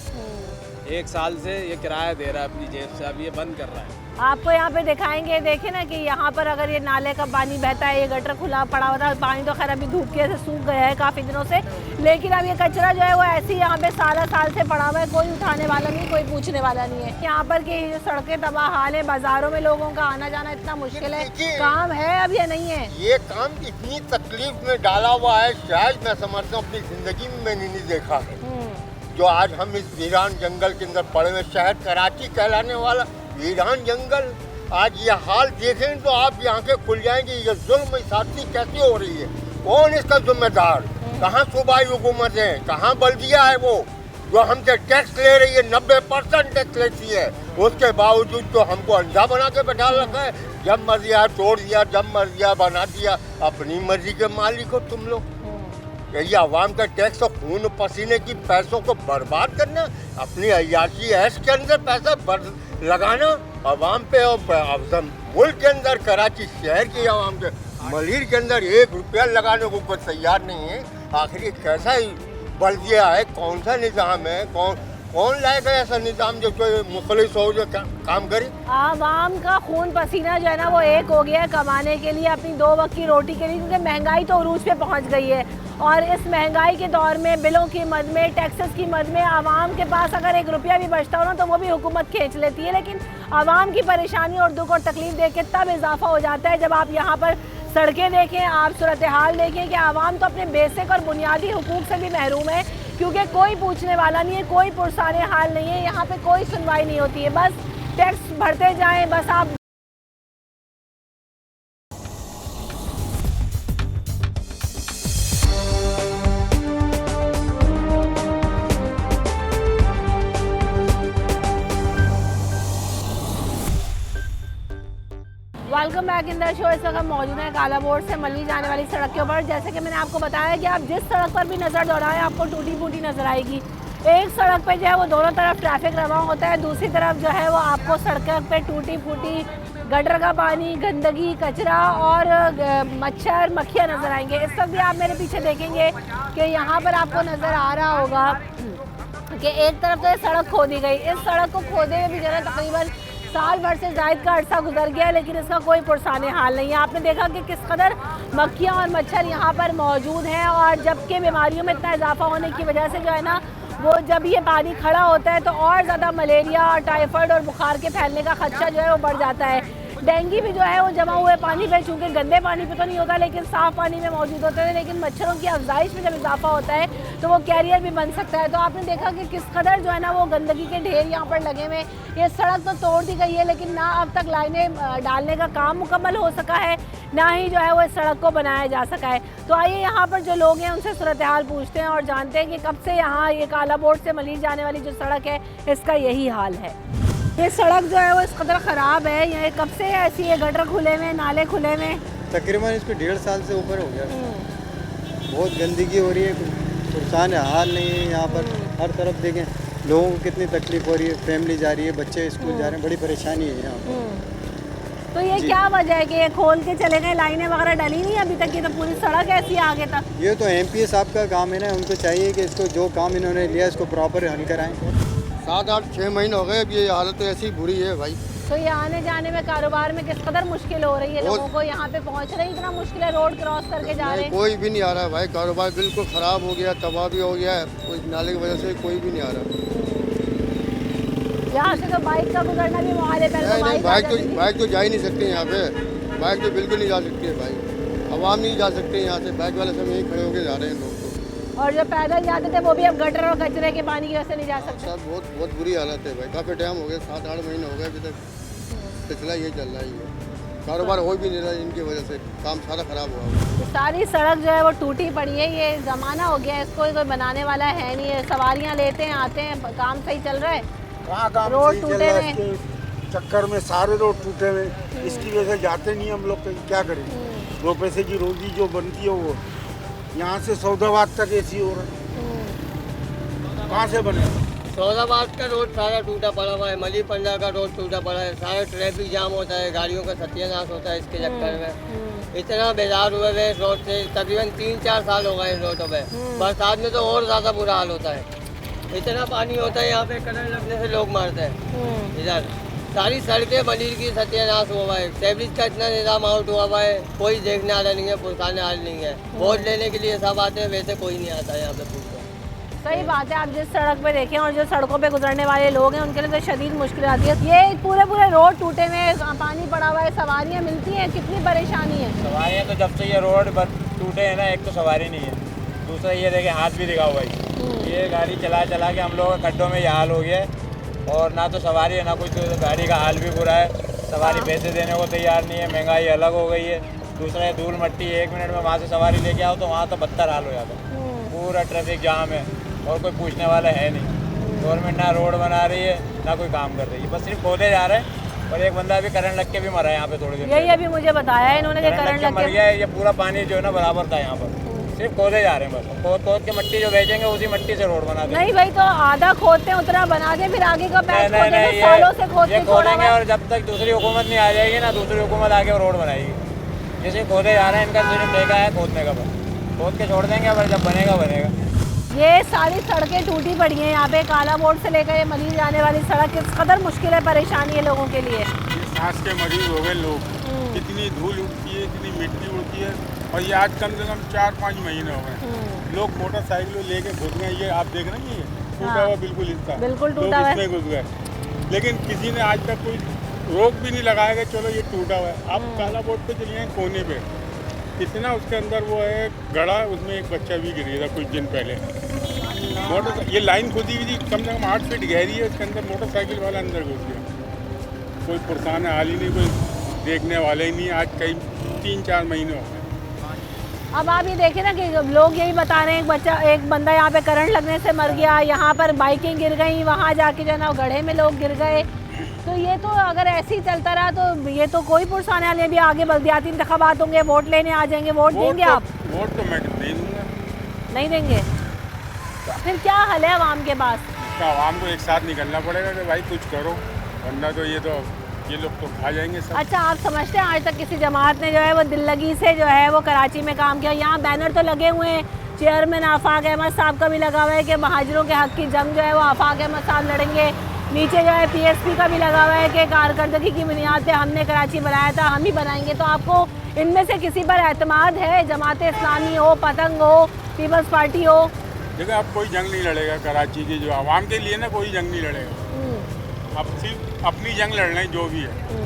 1 साल से ये किराया दे रहा है अपनी जेब से, अब ये बंद कर रहा है। आपको यहाँ पे दिखाएंगे, देखे ना कि यहाँ पर अगर ये नाले का पानी बहता है, ये गटर खुला पड़ा हुआ था, पानी तो खैर अभी धूप के से सूख गया है काफ़ी दिनों से, लेकिन अब ये कचरा जो है वो ऐसे ही यहाँ पे साल से पड़ा हुआ है, कोई उठाने वाला नहीं, कोई पूछने वाला नहीं है। यहाँ पर की जो सड़कें तबाह हाल है, बाजारों में लोगों का आना जाना इतना मुश्किल है, काम है अब या नहीं है? ये काम इतनी तकलीफ में डाला हुआ है, शायद मैं समझता हूँ अपनी ज़िंदगी में मैंने नहीं देखा है। जो आज हम इस वीरान जंगल के अंदर पड़े हुए, शहर कराची कहलाने वाला वीरान जंगल, आज ये हाल देखें तो आपकी आंखें खुल जाएंगी। ये जुल्म ज्यादती कैसे हो रही है, कौन इसका जिम्मेदार? कहाँ सूबाई हुकूमत है, कहाँ बल्दिया है वो जो हमसे टैक्स ले रही है? 90% टैक्स लेती है, उसके बावजूद तो हमको अंधा बना के बैठा रखा है। जब मर्जी आया तोड़ दिया, जब मर्जी आया बना दिया। अपनी मर्जी के मालिक हो तुम लोग। ये आवाम का टैक्स और खून पसीने की पैसों को बर्बाद करना, अपनी अय्याशी ऐश के अंदर पैसा लगाना आवाम पे, और मुल्क के अंदर कराची शहर की आवाम के, मलीर के अंदर 1 रुपया लगाने को कोई तैयार नहीं है। आखिर ये कैसा ही बल्दिया है, कौन सा निज़ाम है, कौन लाएगा ऐसा निज़ाम जो कोई मुखलिस हो, जो काम करे? आवाम का खून पसीना जो है ना वो एक हो गया है कमाने के लिए, अपनी 2 वक्त की रोटी के लिए, क्योंकि महंगाई तो उरूज पे पहुंच गई है। और इस महंगाई के दौर में बिलों की मद में, टैक्सेस की मद में आवाम के पास अगर 1 रुपया भी बचता हो ना तो वो भी हुकूमत खींच लेती है। लेकिन आवाम की परेशानी और दुख और तकलीफ देख के तब इजाफा हो जाता है जब आप यहाँ पर सड़कें देखें, आप सूरत हाल देखें कि आवाम तो अपने बेसिक और बुनियादी हुकूक से भी महरूम है, क्योंकि कोई पूछने वाला नहीं है, कोई पुरसाने हाल नहीं है, यहाँ पे कोई सुनवाई नहीं होती है, बस टैक्स भरते जाएं, बस आप welcome back in the show. इस वक्त हम मौजूद हैं काला बोर्ड से मली जाने वाली सड़क के ऊपर। जैसे कि मैंने आपको बताया कि आप जिस सड़क पर भी नज़र दौड़ाएं आपको टूटी फूटी नज़र आएगी। एक सड़क पे जो है वो दोनों तरफ ट्रैफिक रवा होता है, दूसरी तरफ जो है वो आपको सड़क पे टूटी फूटी गटर का पानी, गंदगी, कचरा और मच्छर मक्खियाँ नज़र आएंगे। इस वक्त भी आप मेरे पीछे देखेंगे कि यहाँ पर आपको नज़र आ रहा होगा कि एक तरफ तो ये सड़क खोदी गई। इस सड़क को खोदे हुए भी जो है तकरीबन साल भर से ज़ायद का अरसा गुजर गया है, लेकिन इसका कोई पुरसाने हाल नहीं है। आपने देखा कि किस कदर मक्खियाँ और मच्छर यहाँ पर मौजूद हैं, और जबकि बीमारियों में इतना इजाफा होने की वजह से जो है ना वो जब ये पानी खड़ा होता है तो और ज़्यादा मलेरिया और टाइफाइड और बुखार के फैलने का खदशा जो है वो बढ़ जाता है। डेंगू भी जो है वो जमा हुए पानी पे, चूँकि गंदे पानी पे तो नहीं होता लेकिन साफ़ पानी में मौजूद होते हैं, लेकिन मच्छरों की अफजाइश में जब इजाफा होता है तो वो कैरियर भी बन सकता है। तो आपने देखा कि किस कदर जो है ना वो गंदगी के ढेर यहाँ पर लगे हुए। ये सड़क तो तोड़ दी गई है, लेकिन ना अब तक लाइनें डालने का काम मुकम्मल हो सका है, ना ही जो है वो इस सड़क को बनाया जा सका है। तो आइए यहाँ पर जो लोग हैं उनसे सूरत हाल पूछते हैं और जानते हैं कि कब से यहाँ ये काला बोर्ड से मलीर जाने वाली जो सड़क है इसका यही हाल है। ये सड़क जो है वो इस कदर ख़राब है, ये कब से ऐसी है? गटर खुले हुए, नाले खुले हुए? तकरीबन इसको 1.5 साल से ऊपर हो गया। बहुत गंदगी हो रही है, पुरसान हाल नहीं है यहाँ पर। हर तरफ देखें लोगों को कितनी तकलीफ हो रही है, फैमिली जा रही है, बच्चे स्कूल जा रहे हैं, बड़ी परेशानी है यहाँ पर। तो ये क्या वजह है कि ये खोल के चले गए, लाइनें वगैरह डली नहीं अभी तक? ये तो पूरी सड़क ऐसी है आगे तक। ये तो MP साहब का काम है ना, उनको चाहिए कि इसको जो काम इन्होंने लिया इसको प्रॉपर हल कराएं। 7-8-6 महीने हो गए, अब ये हालत तो ऐसी बुरी है भाई। तो ये आने जाने में कारोबार में किस कदर मुश्किल हो रही है लोगों को? यहाँ पे पहुँच रही इतना मुश्किल है, रोड क्रॉस करके जा रहे हैं? कोई भी नहीं आ रहा है भाई, कारोबार बिल्कुल ख़राब हो गया, तबाह भी हो गया है, कोई नाले की वजह से कोई भी नहीं आ रहा। यहाँ से तो बाइक का गुजरना भी मुहाल है। नहीं, बाइक तो जा ही नहीं सकते यहाँ पे, बाइक तो बिल्कुल नहीं जा सकती है भाई। आवाम नहीं जा सकते यहाँ से, बाइक वाले सब यहीं खड़े होकर जा रहे हैं लोग। और जो पैदल जाते थे वो भी अब गटर और कचरे के पानी की वजह से नहीं जा सकते। सब बहुत बुरी हालत है भाई, काफ़ी टाइम हो गया, 7-8 महीने हो गए अभी तक पिछला ये चल रहा है। कारोबार हो भी नहीं रहा इनकी वजह से, काम सारा ख़राब हुआ। सारी सड़क जो है वो टूटी पड़ी है, ये ज़माना हो गया है, इसको कोई बनाने वाला है नहीं है। सवारियाँ लेते हैं, आते हैं, काम सही चल रहा है? कहाँ काम रोड सही चल टूटे रहा हुए है? चक्कर में सारे रोड टूटे हुए, इसकी वजह से जाते नहीं हम लोग, क्या करें? 2 पैसे की रोजी जो बनती है वो यहाँ से सौदाबाद तक ऐसी हो रहा है, कहाँ से बने? सौदाबाद का रोड सारा टूटा पड़ा हुआ है, मली पंजा का रोड टूटा पड़ा है, सारा ट्रैफिक जाम होता है, गाड़ियों का सत्यानाश होता है इसके चक्कर में। इतना बेजार हुए हुए इस रोड से, तकरीबन 3-4 साल हो गए इस रोड पे। बरसात में तो और ज़्यादा बुरा हाल होता है, इतना पानी होता है यहाँ पे, कलर लगने से लोग मारते हैं। इधर सारी सड़कें मलीर की सत्यानाश हुआ है, सेवरेज का इतना निज़ाम आउट हुआ हुआ है, कोई देखने वाला नहीं है, पुरसाने हाल नहीं है। वोट लेने के लिए सब आते हैं, वैसे कोई नहीं आता यहाँ पे पूछते। सही बात है, आप जिस सड़क पे देखें और जो सड़कों पे गुजरने वाले लोग हैं उनके लिए तो शदीद मुश्किल आती है। ये पूरे रोड टूटे हुए, पानी पड़ा हुआ है, सवारियाँ मिलती हैं, कितनी परेशानी है। सवारियाँ तो जब से ये रोड टूटे हैं ना, एक तो सवारी नहीं है, दूसरा ये देखें हाथ भी दिखा हुआ है। ये गाड़ी चला चला के हम लोगों का खड्डों में ये हाल हो गया है, और ना तो सवारी है ना कुछ, तो गाड़ी का हाल भी बुरा है। सवारी पैसे देने को तैयार नहीं है, महंगाई अलग हो गई है। दूसरा ये धूल मट्टी, 1 मिनट में वहाँ से सवारी लेके आओ तो वहाँ तो बदतर हाल हो जाता है, पूरा ट्रैफिक जाम है और कोई पूछने वाला है नहीं। गवर्नमेंट ना रोड बना रही है ना कोई काम कर रही है, बस सिर्फ खोदे जा रहे हैं। और एक बंदा अभी करंट लग के भी मरा है यहाँ पे थोड़ी देर, यही अभी मुझे बताया है इन्होंने, करंट लग मर गया है। ये पूरा पानी जो है ना बराबर था यहाँ पर, सिर्फ खोदे जा रहे हैं बस, खोद के मट्टी जो बेचेंगे उसी मट्टी से रोड बना देंगे। नहीं भाई, तो आधा खोदते हैं उतना बना के फिर आगे का पैच खोदेंगे, सालों से खोद के खोदेंगे, और जब तक दूसरी हुकूमत नहीं आ जाएगी ना, दूसरी हुकूमत आके रोड बनाएगी। जैसे खोदे जा रहे हैं, इनका सिर्फ देखा है खोदने का, बस खोद के छोड़ देंगे, पर जब बनेगा बनेगा। ये सारी सड़कें टूटी पड़ी हैं यहाँ पे, काला बोर्ड से लेकर ये मलीर जाने वाली सड़क किस कदर मुश्किल है, परेशानी है लोगों के लिए। सांस के मरीज हो गए लोग, कितनी धूल उड़ती है, इतनी मिट्टी उड़ती है, और ये आज कम से कम 4-5 महीने हो गए। लोग मोटरसाइकिल लेके घुस गए, ये आप देख रहे हैं, ये टूटा हुआ बिल्कुल हिस्सा, बिल्कुल टूटा हुआ इसमें घुस गए, लेकिन किसी ने आज तक कोई रोक भी नहीं लगाया कि चलो ये टूटा हुआ है। आप काला बोर्ड पे चलिए कोने पे, इतना उसके अंदर वो है गड़ा, उसमें एक बच्चा भी गिर गया था कुछ दिन पहले। ये लाइन खुदी हुई थी, कम से कम 8 फीट गहरी है, उसके अंदर मोटरसाइकिल वाला अंदर घुस गया। कोई पुरसान हाल ही नहीं, कोई देखने वाले ही नहीं। आज कई 3-4 महीने हो गए। अब आप ये देखें ना कि लोग यही बता रहे हैं एक बंदा यहाँ पे करंट लगने से मर गया, यहाँ पर बाइकें गिर गई, वहाँ जाके जो है ना गड्ढे में लोग गिर गए। तो ये तो अगर ऐसे ही चलता रहा तो ये तो कोई पुरसाने वाले भी आगे बल्दियाती इंतखाबात होंगे, वोट लेने आ जाएंगे। वोट देंगे आप? वोट तो मैं नहीं दूंगा। नहीं देंगे? फिर क्या हल है आवाम के पास? तो आवाम को एक साथ निकलना पड़ेगा कि भाई कुछ करो, वरना तो ये लोग तो खा जाएंगे सब। अच्छा, आप समझते हैं आज तक किसी जमात ने जो है वो दिल लगी से जो है वो कराची में काम किया? यहाँ बैनर तो लगे हुए हैं, चेयरमैन आफाक अहमद साहब का भी लगा हुआ है कि महाजरों के हक की जंग जो है वो आफाक अहमद साहब लड़ेंगे। नीचे जो है PSP का भी लगा हुआ है कि कारकर्दगी की बुनियाद पे हमने कराची बनाया था, हम ही बनाएंगे। तो आपको इनमें से किसी पर एतमाद है? जमात इस्लामी हो, पतंग हो, पीपल्स पार्टी हो? देखो, अब कोई जंग नहीं लड़ेगा कराची की, जो आवाम के लिए ना कोई जंग नहीं लड़ेगा। अब सिर्फ अपनी जंग लड़ना है, जो भी है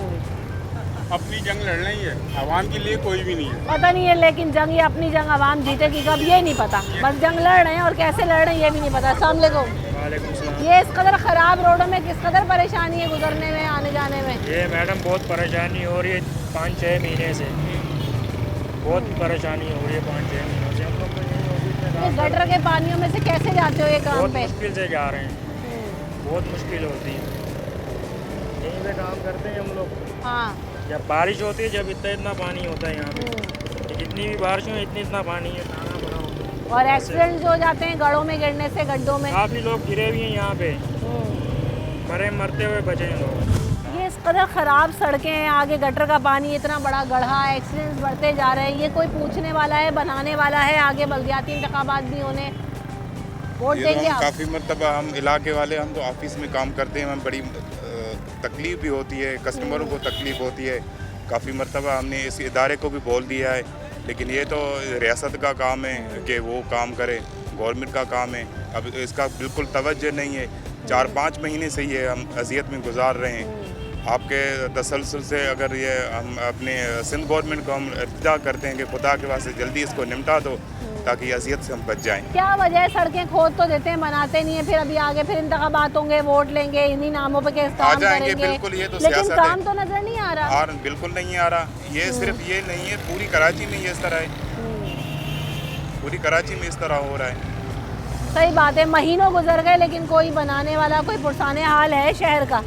अपनी जंग लड़ना ही है, आवाम के लिए कोई भी नहीं है। पता नहीं है, लेकिन जंग ये अपनी जंग आवाम जीतेगी कब ये नहीं पता। बस जंग लड़ रहे हैं और कैसे लड़ रहे हैं ये भी नहीं पता। अस्सलाम वालेकुम। ये इस कदर ख़राब रोडों में किस कदर परेशानी है गुजरने में, आने जाने में? ये मैडम बहुत परेशानी हो रही है 5-6 महीने से, बहुत परेशानी हो रही है 5-6 महीनों से। हम लोग तो गटर के पानियों में से कैसे जाते हो ये काम बहुत पे? मुश्किल से जा रहे हैं, बहुत मुश्किल होती है। यहीं पे काम करते हैं हम लोग। हाँ, जब बारिश होती है, जब इतना पानी होता है यहाँ पे, जितनी भी बारिश हो इतना पानी है, खाना बड़ा होता है। और एक्सीडेंट्स हो जाते हैं गड़ों में गिरने से, गड्ढों में। काफ़ी लोग गिरे हुए हैं यहाँ पे, मरते हुए बचे हैं लोग। ये इस कदर ख़राब सड़कें हैं, आगे गटर का पानी इतना बड़ा गढ़ा है, एक्सीडेंट्स बढ़ते जा रहे हैं। ये कोई पूछने वाला है, बनाने वाला है? आगे बल्दियाती इंतखाबात भी होने, वोट देंगे आप? काफ़ी मरतबा हम इलाके वाले, हम तो ऑफिस में काम करते हैं, हमें बड़ी तकलीफ़ भी होती है, कस्टमरों को तकलीफ़ होती है। काफ़ी मरतबा हमने इस इदारे को भी बोल दिया है, लेकिन ये तो रियासत का काम है कि वो काम करे, गवर्नमेंट का काम है। अब इसका बिल्कुल तवज्जो नहीं है। 4-5 महीने से ये हम अजियत में गुजार रहे हैं। आपके तसलसल से अगर ये हम अपने सिंध गवर्नमेंट को हम इल्तिजा करते हैं कि खुदा के वास्ते जल्दी इसको निपटा दो ताकि अजियत से हम बच जाएं। क्या वजह है? सड़कें खोद तो देते हैं, बनाते नहीं है, फिर अभी आगे फिर इंतखाबात होंगे, वोट लेंगे, इन्हीं नामों पे केस काम जाएंगे। करेंगे। बिल्कुल, ये तो लेकिन सियासत काम है। तो नजर नहीं आ रहा। और बिल्कुल नहीं आ रहा। ये सिर्फ ये नहीं है, पूरी कराची में ये इस तरह है, पूरी कराची में इस तरह हो रहा है। सही बात है, महीनों गुजर गए लेकिन कोई बनाने वाला, कोई पुरसाने हाल है शहर का?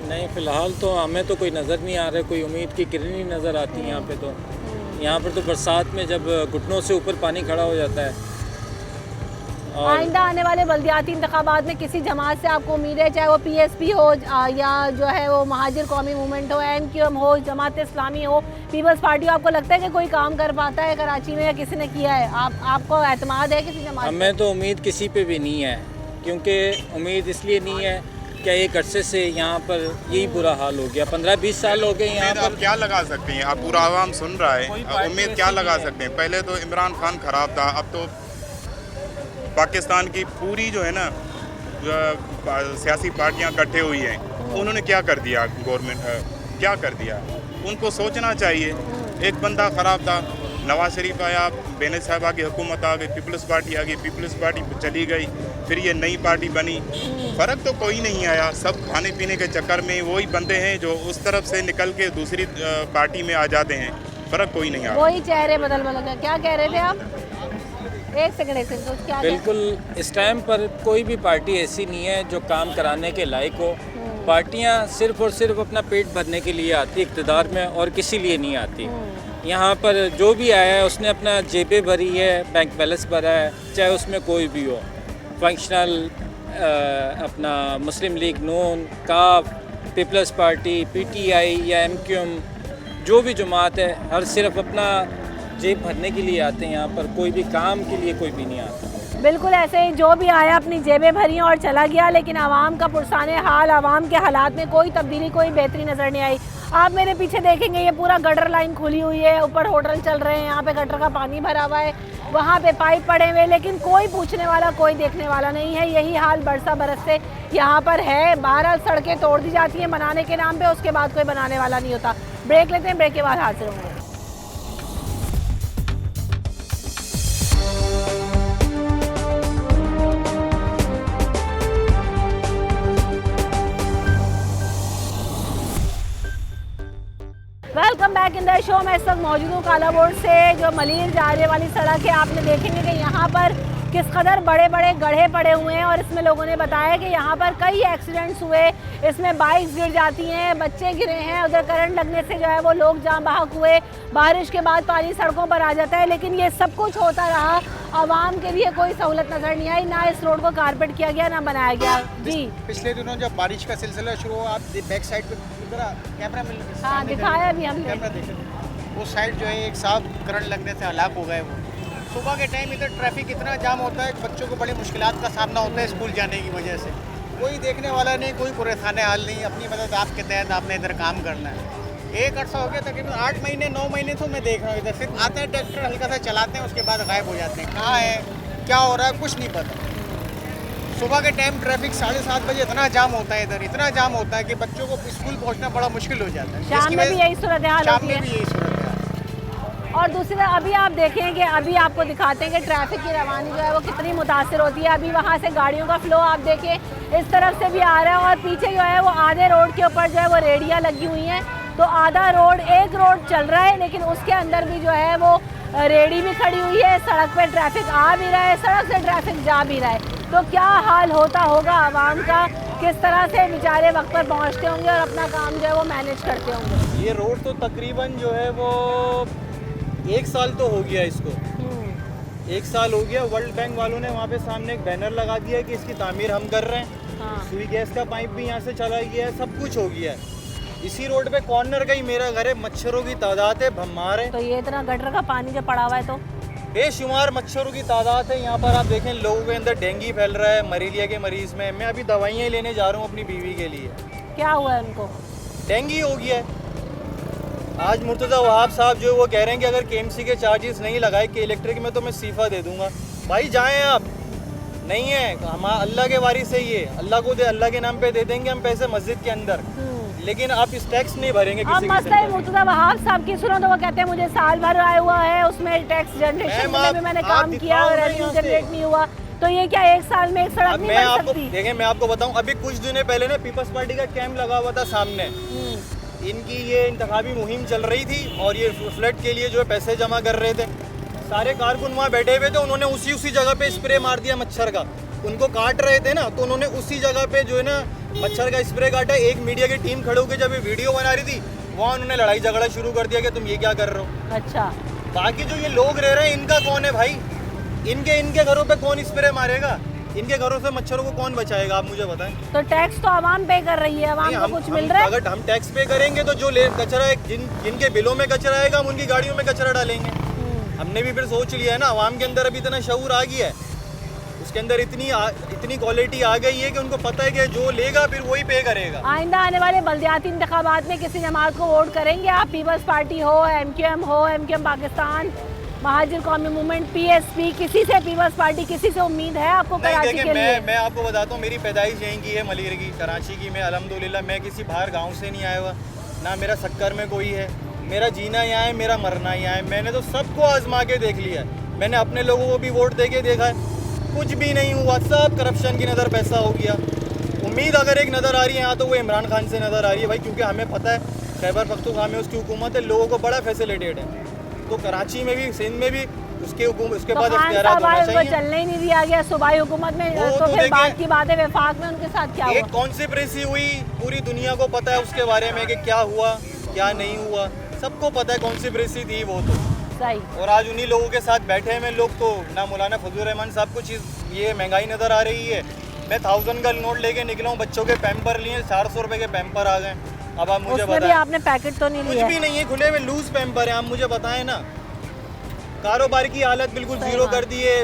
नहीं, फ़िलहाल तो हमें तो कोई नज़र नहीं आ रहा है, कोई उम्मीद की किरण नहीं नज़र आती है यहाँ पे। तो यहाँ पर तो बरसात में जब घुटनों से ऊपर पानी खड़ा हो जाता है। आइंदा आने वाले बल्दियाती इंतखाबात में किसी जमात से आपको उम्मीद है, चाहे वो PSP हो या जो है वो महाजिर कौमी मूवमेंट हो, MQM हो, जमात इस्लामी हो, पीपल्स पार्टी हो, आपको लगता है कि कोई काम कर पाता है कराची में या किसी ने किया है? आपको एतमाद है किसी जमात? हमें तो उम्मीद किसी पे भी नहीं है, क्योंकि उम्मीद इसलिए नहीं है कि एक अरसे से यहाँ पर यही बुरा हाल हो गया। 15-20 साल हो गए यहाँ पर। क्या लगा सकते हैं? अब पूरा आवाम सुन रहा है, उम्मीद क्या लगा सकते हैं? पहले तो इमरान खान खराब था, अब तो पाकिस्तान की पूरी जो है ना सियासी पार्टियां इकट्ठे हुई हैं, उन्होंने क्या कर दिया? गवर्नमेंट क्या कर दिया? उनको सोचना चाहिए। एक बंदा ख़राब था, नवाज शरीफ आया, बेनज़ीर साहब आ गई, हुकूमत आ गई, पीपल्स पार्टी आ गई, पीपल्स पार्टी चली गई, फिर ये नई पार्टी बनी। फ़र्क तो कोई नहीं आया। सब खाने पीने के चक्कर में वही बंदे हैं जो उस तरफ से निकल के दूसरी पार्टी में आ जाते हैं। फ़र्क कोई नहीं आया। वही चेहरे बदल बदल। क्या कह रहे थे आप? एक सेकंड क्या? बिल्कुल, इस टाइम पर कोई भी पार्टी ऐसी नहीं है जो काम कराने के लायक हो। पार्टियां सिर्फ और सिर्फ अपना पेट भरने के लिए आती इक़्तिदार में, और किसी लिए नहीं आती। यहाँ पर जो भी आया है उसने अपना जेबें भरी है, बैंक बैलेंस भरा है, चाहे उसमें कोई भी हो, फंक्शनल अपना मुस्लिम लीग नून, काफ, पीपल्स पार्टी, PTI या MQM, जो भी जमात है, हर सिर्फ अपना जेब भरने के लिए आते हैं। यहाँ पर कोई भी काम के लिए कोई भी नहीं आता। बिल्कुल ऐसे ही जो भी आया अपनी जेबें भरी और चला गया, लेकिन आवाम का पुरसाने हाल, आवाम के हालात में कोई तब्दीली, कोई बेहतरी नज़र नहीं आई। आप मेरे पीछे देखेंगे ये पूरा गटर लाइन खुली हुई है, ऊपर होटल चल रहे हैं, यहाँ पे गटर का पानी भरा हुआ है, वहाँ पे पाइप पड़े हुए, लेकिन कोई पूछने वाला, कोई देखने वाला नहीं है। यही हाल बरसा बरस से यहाँ पर है। 12 सड़कें तोड़ दी जाती हैं बनाने के नाम पे, उसके बाद कोई बनाने वाला नहीं होता। ब्रेक लेते हैं, ब्रेक के बाद हाजिर होंगे। Back in the show. मैं इस वक्त मौजूद हूँ काला बोर्ड से, जो मलीर जाने वाली सड़क है। आपने देखेंगे कि यहाँ पर किस कदर बड़े बड़े गड्ढे पड़े हुए हैं और इसमें लोगों ने बताया कि यहाँ पर कई एक्सीडेंट्स हुए, इसमें बाइक्स गिर जाती हैं, बच्चे गिरे हैं, उधर करंट लगने से जो है वो लोग जाम बहक हुए, बारिश के बाद पानी सड़कों पर आ जाता है। लेकिन ये सब कुछ होता रहा, आवाम के लिए कोई सहूलत नजर नहीं आई, ना इस रोड को कारपेट किया गया, ना बनाया गया। जी, पिछले दिनों जब बारिश का सिलसिला शुरू हुआ, आप बैक साइड पे कैमरा मिल हाँ दिखाया अभी हमने, कैमरा देखे, उस साइड जो है एक साहब करंट लगने से हलाक हो गए। वो सुबह के टाइम इधर ट्रैफिक इतना जाम होता है, बच्चों को बड़ी मुश्किलात का सामना होता है स्कूल जाने की वजह से। कोई देखने वाला नहीं, कोई परेशान हाल नहीं, अपनी मदद आपके तहत आपने इधर काम करना है। एक अर्सा हो गया तकरीबन 8 महीने 9 महीने तो मैं देख रहा हूँ, इधर सिर्फ आते हैं ट्रैक्टर हल्का सा चलाते हैं, उसके बाद गायब हो जाते हैं। कहाँ है, क्या हो रहा है, कुछ नहीं पता। सुबह के टाइम ट्रैफिक 7:30 बजे इतना जाम होता है, इधर इतना जाम होता है कि बच्चों को स्कूल पहुँचना बड़ा मुश्किल हो जाता है। शाम में भी यही सूरत हाल शाम होती में है। भी यही सूरत है। और दूसरी तरफ अभी आप देखें कि अभी आपको दिखाते हैं कि ट्रैफिक की रवानी जो है वो कितनी मुतासिर होती है। अभी वहाँ से गाड़ियों का फ्लो आप देखें इस तरफ से भी आ रहा है और पीछे जो है वो आधे रोड के ऊपर जो है वो रेडियाँ लगी हुई हैं, तो आधा रोड, एक रोड चल रहा है लेकिन उसके अंदर भी जो है वो रेडी भी खड़ी हुई है। सड़क पर ट्रैफिक आ भी रहा है, सड़क से ट्रैफिक जा भी रहा है। तो क्या हाल होता होगा आवाम का, किस तरह से बेचारे वक्त पर पहुँचते होंगे और अपना काम जो है वो मैनेज करते होंगे। ये रोड तो तकरीबन जो है वो 1 साल तो हो गया इसको, 1 साल हो गया। वर्ल्ड बैंक वालों ने वहाँ पे सामने एक बैनर लगा दिया है कि इसकी तामीर हम कर रहे हैं। हाँ। सुई गैस का पाइप भी यहाँ से चला गया है, सब कुछ हो गया है। इसी रोड पे कॉर्नर का ही मेरा घर है, मच्छरों की तादाद है, भम्मार है। तो ये इतना गटर का पानी जो पड़ा हुआ है तो बेशुमार मच्छरों की तादाद है यहाँ पर। आप देखें लोगों के अंदर डेंगू फैल रहा है, मलेरिया के मरीज में। मैं अभी दवाइयाँ लेने जा रहा हूँ अपनी बीवी के लिए। क्या हुआ है उनको? डेंगू हो गया है। आज मुर्तज़ा वहाब साहब जो वो कह रहे हैं कि अगर केएमसी के चार्जेस नहीं लगाए कि इलेक्ट्रिक में तो मैं इस्तीफ़ा दे दूंगा। भाई जाएं आप, नहीं है हम अल्लाह के वारिस है, ये अल्लाह को दे, अल्लाह के नाम पे दे देंगे हम पैसे मस्जिद के अंदर, लेकिन आप इस टैक्स नहीं भरेंगे अब किसी मसला है मुर्तज़ा वहाब साहब की सुनो तो वो कहते हैं मुझे साल भर आया हुआ है, उसमें टैक्स जनरेशन में भी मैंने काम किया और रेवेन्यू जनरेट नहीं हुआ, तो ये क्या 1 साल में एक सड़क नहीं बन सकती? देखें मैं आपको बताऊं, अभी कुछ दिन पहले ना पीपल्स पार्टी का कैंप लगा हुआ था सामने। इनकी ये इंतखाबी मुहिम चल रही थी और ये फ्लड के लिए जो है पैसे जमा कर रहे थे। सारे कारकुन वहाँ बैठे हुए थे, उन्होंने उसी जगह पे स्प्रे मार दिया मच्छर का। उनको काट रहे थे ना, तो उन्होंने उसी जगह पे जो है ना मच्छर का स्प्रे काटा। एक मीडिया की टीम खड़े होकर जब ये वीडियो बना रही थी, वहाँ उन्होंने लड़ाई झगड़ा शुरू कर दिया कि तुम ये क्या कर रहे हो। अच्छा, बाकी जो ये लोग रह रहे हैं इनका कौन है भाई? इनके घरों पे कौन स्प्रे मारेगा? इनके घरों से मच्छरों को कौन बचाएगा, आप मुझे बताएं। तो टैक्स तो आवाम पे कर रही है, आवाम को कुछ मिल रहा है? अगर हम टैक्स पे करेंगे तो जो कचरा है, जिनके बिलों में कचरा आएगा हम उनकी गाड़ियों में कचरा डालेंगे। हमने भी फिर सोच लिया है ना, आवाम के अंदर अभी इतना शऊर आ गया है, उसके अंदर इतनी क्वालिटी आ गई है कि उनको पता है कि जो लेगा फिर वही पे करेगा। आइंदा आने वाले बल्दियाती इंतखाबात में किसी जमात को वोट करेंगे आप? पीपल्स पार्टी हो, MQM हो, MQM पाकिस्तान, महाजिर कौमी मूवमेंट, PSP, किसी से पीपल्स पार्टी, किसी से उम्मीद है आपको कराची के लिए? मैं आपको बताता हूँ, मेरी पैदाइश यहीं की है, मलीर की, कराची की। मैं अल्हम्दुलिल्लाह मैं किसी बाहर गांव से नहीं आया हुआ, ना मेरा शक्कर में कोई है। मेरा जीना यहाँ है, मेरा मरना यहाँ है। मैंने तो सबको आजमा के देख लिया है। मैंने अपने लोगों को भी वोट दे के देखा है, कुछ भी नहीं हुआ, सब करप्शन की नज़र पैसा हो गया। उम्मीद अगर एक नज़र आ रही है यहाँ तो वो इमरान खान से नज़र आ रही है भाई, क्योंकि हमें पता है खैबर पख्तूनख्वा में उसकी हुकूमत है, लोगों को बड़ा फैसिलिटेड है। तो कराची में भी, सिंध में भी उसके बाद इख्तियार होना चाहिए। चलने ही नहीं दिया गया सूबाई हुकूमत में, तो फिर बात की बात है वफाक में उनके साथ क्या हुआ? एक कॉन्स्पिरेसी हुई, पूरी दुनिया को पता है उसके बारे में कि क्या हुआ क्या नहीं हुआ, सबको पता है कॉन्स्पिरेसी थी वो तो सही। और आज उन्हीं लोगों के साथ बैठे हैं लोग, तो ना मौलाना फजलुर रहमान साहब को चीज़ ये महंगाई नज़र आ रही है। मैं 1000 का नोट लेके निकला हूँ, बच्चों के पैम्पर लिए 400 रुपए के पैम्पर आ गए। अब आप मुझे बताएं, आपने पैकेट तो नहीं लिया? कुछ भी नहीं है, खुले में लूज पैम्पर है। आप मुझे बताएं ना, कारोबार की हालत बिल्कुल जीरो कर दी है,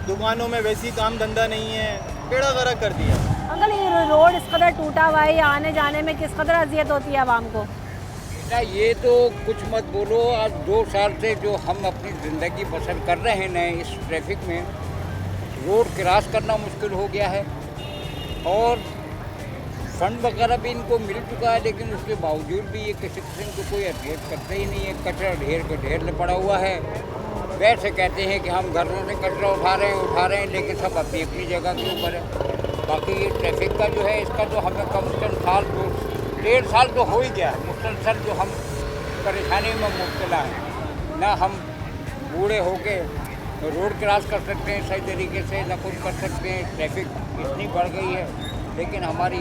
दुकानों में वैसी काम धंधा नहीं है, बेड़ा गर्क कर दिया। अंकल ये रोड इस कदर टूटा हुआ है, आने जाने में किस कदर अजियत होती है आवाम को? बेटा ये तो कुछ मत बोलो, आज 2 साल से जो हम अपनी ज़िंदगी बसर कर रहे हैं ना, इस ट्रैफिक में रोड क्रॉस करना मुश्किल हो गया है। और फंड वगैरह भी इनको मिल चुका है, लेकिन उसके बावजूद भी ये किसी किस्म को कोई एडजस्ट करते ही नहीं है। कचरा ढेर के ढेर पड़ा हुआ है। वैसे कहते हैं कि हम घरों से कचरा उठा रहे हैं, लेकिन सब अपनी अपनी जगह के ऊपर है। बाकी ये ट्रैफिक का जो है, इसका तो हमें कम से कम 1.5 साल तो हो ही गया है। मुसलसल जो हम परेशानी में मुब्तला हैं। ना हम बूढ़े होके रोड क्रॉस कर सकते हैं सही तरीके से, ना कुछ कर सकते हैं। ट्रैफिक इतनी बढ़ गई है, लेकिन हमारी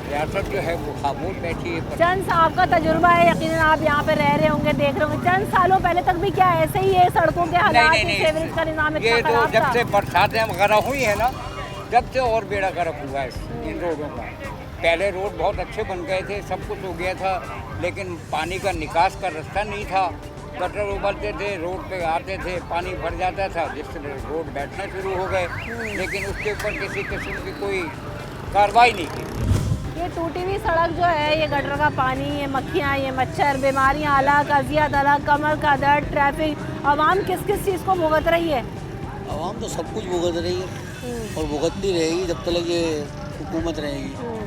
रियासत जो है वो खामोश बैठी है। चंद साहब का तजुर्बा है, यकीनन आप यहाँ पे रह रहे होंगे, देख रहे होंगे। चंद सालों पहले तक भी क्या ऐसे ही है सड़कों के हालात, सीवरेज का निजाम ये इतना तो खराब जब था? से बरसातें वगैरह हुई है ना, जब से और बेड़ा गर्क हुआ है इन रोडों का। पहले रोड बहुत अच्छे बन गए थे, सब कुछ हो गया था, लेकिन पानी का निकास का रास्ता नहीं था। गटर उबलते थे, रोड पे आते थे, पानी भर जाता था, जिससे रोड बैठना शुरू हो गए, लेकिन उसके ऊपर किसी किस्म की कोई कार्रवाई नहीं की। ये टूटी हुई सड़क जो है, ये गटर का पानी, ये मक्खियाँ, ये मच्छर, बीमारियाँ अलग, अजियत अलग, कमर का दर्द, ट्रैफिक, आवाम किस किस चीज़ को भुगत रही है? आवाम तो सब कुछ भुगत रही है और भुगतती रहेगी जब तक ये हुकूमत रहेगी।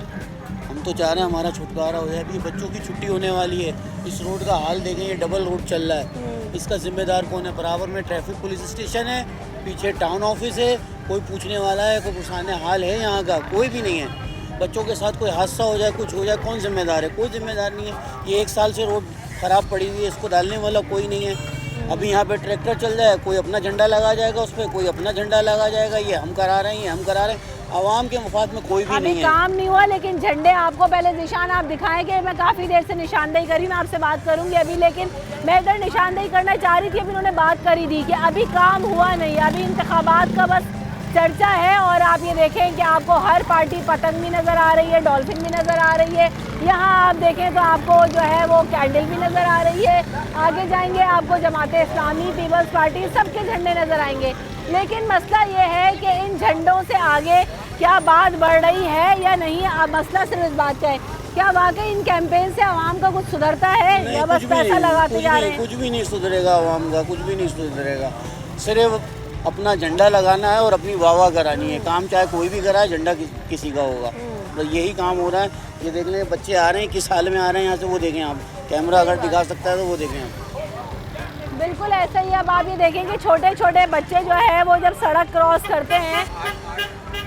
हम तो चाह रहे हैं हमारा छुटकारा हो जाए। अभी बच्चों की छुट्टी होने वाली है, इस रोड का हाल देखें, ये डबल रोड चल रहा है, इसका जिम्मेदार कौन है? बराबर में ट्रैफिक पुलिस स्टेशन है, पीछे टाउन ऑफिस है, कोई पूछने वाला है, कोई पुराने हाल है यहाँ का? कोई भी नहीं है। बच्चों के साथ कोई हादसा हो जाए, कुछ हो जाए, कौन जिम्मेदार है? कोई जिम्मेदार नहीं है। ये 1 साल से रोड ख़राब पड़ी हुई है, इसको डालने वाला कोई नहीं है। अभी यहाँ पे ट्रैक्टर चल जाए, कोई अपना झंडा लगा जाएगा उस पर, कोई अपना झंडा लगा जाएगा, ये हम करा रहे हैं, ये हम करा रहे हैं। आवाम के मफाद में कोई भी अभी नहीं है। काम नहीं हुआ, लेकिन झंडे आपको पहले निशान आप दिखाएंगे। मैं काफ़ी देर से निशानदेही करी, मैं आपसे बात करूंगी अभी, लेकिन मैं इधर निशानदेही करना चाह रही थी। अभी उन्होंने बात करी थी कि अभी काम हुआ नहीं, अभी इंतखाबात का बस चर्चा है। और आप ये देखें कि आपको हर पार्टी पतंग भी नज़र आ रही है, डॉल्फिन भी नज़र आ रही है। यहाँ आप देखें तो आपको जो है वो कैंडल भी नज़र आ रही है। आगे जाएंगे आपको जमाते इस्लामी, पीपल्स पार्टी, सबके झंडे नज़र आएंगे। लेकिन मसला ये है कि इन झंडों से आगे क्या बात बढ़ रही है या नहीं? अब मसला सिर्फ इस बात का है, क्या वाकई इन कैंपेन से आवाम का कुछ सुधरता है या बस पैसा लगाते जा रहे हैं? कुछ भी नहीं सुधरेगा आवाम का, कुछ भी नहीं सुधरेगा। सिर्फ अपना झंडा लगाना है और अपनी वाह करानी है। काम चाहे कोई भी कराए, झंडा किसी का होगा। तो यही काम हो रहा है। ये देख लें, बच्चे आ रहे हैं, किस हाल में आ रहे हैं यहाँ से, वो देखें आप। कैमरा अगर दिखा सकता है तो वो देखें आप। बिल्कुल ऐसा ही। अब आप ये देखेंगे छोटे छोटे बच्चे जो है वो जब सड़क क्रॉस करते हैं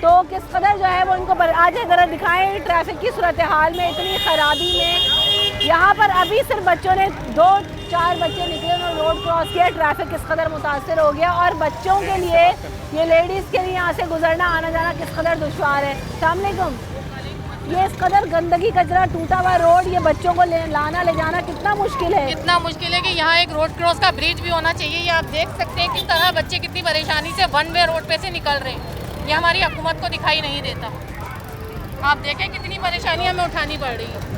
तो किस कदर जो है वो इनको आज ज़रा दिखाएं ट्रैफिक की सूरत हाल में, इतनी ख़राबी में। यहाँ पर अभी सिर्फ बच्चों ने 2-4 बच्चे निकले, उन्होंने रोड क्रॉस किया, ट्रैफिक किस कदर मुतासर हो गया। और बच्चों के लिए, ये लेडीज़ के लिए यहाँ से गुजरना आना जाना किस कदर दुश्वार है। अस्सलाम वालेकुम। ये इस कदर गंदगी, कचरा, टूटा हुआ रोड, ये बच्चों को लाना ले जाना कितना मुश्किल है। इतना मुश्किल है कि यहाँ एक रोड क्रॉस का ब्रिज भी होना चाहिए। ये आप देख सकते हैं किस तरह बच्चे कितनी परेशानी से वन वे रोड पे से निकल रहे हैं। ये हमारी हुकूमत को दिखाई नहीं देता। आप देखें कितनी परेशानी हमें उठानी पड़ रही है।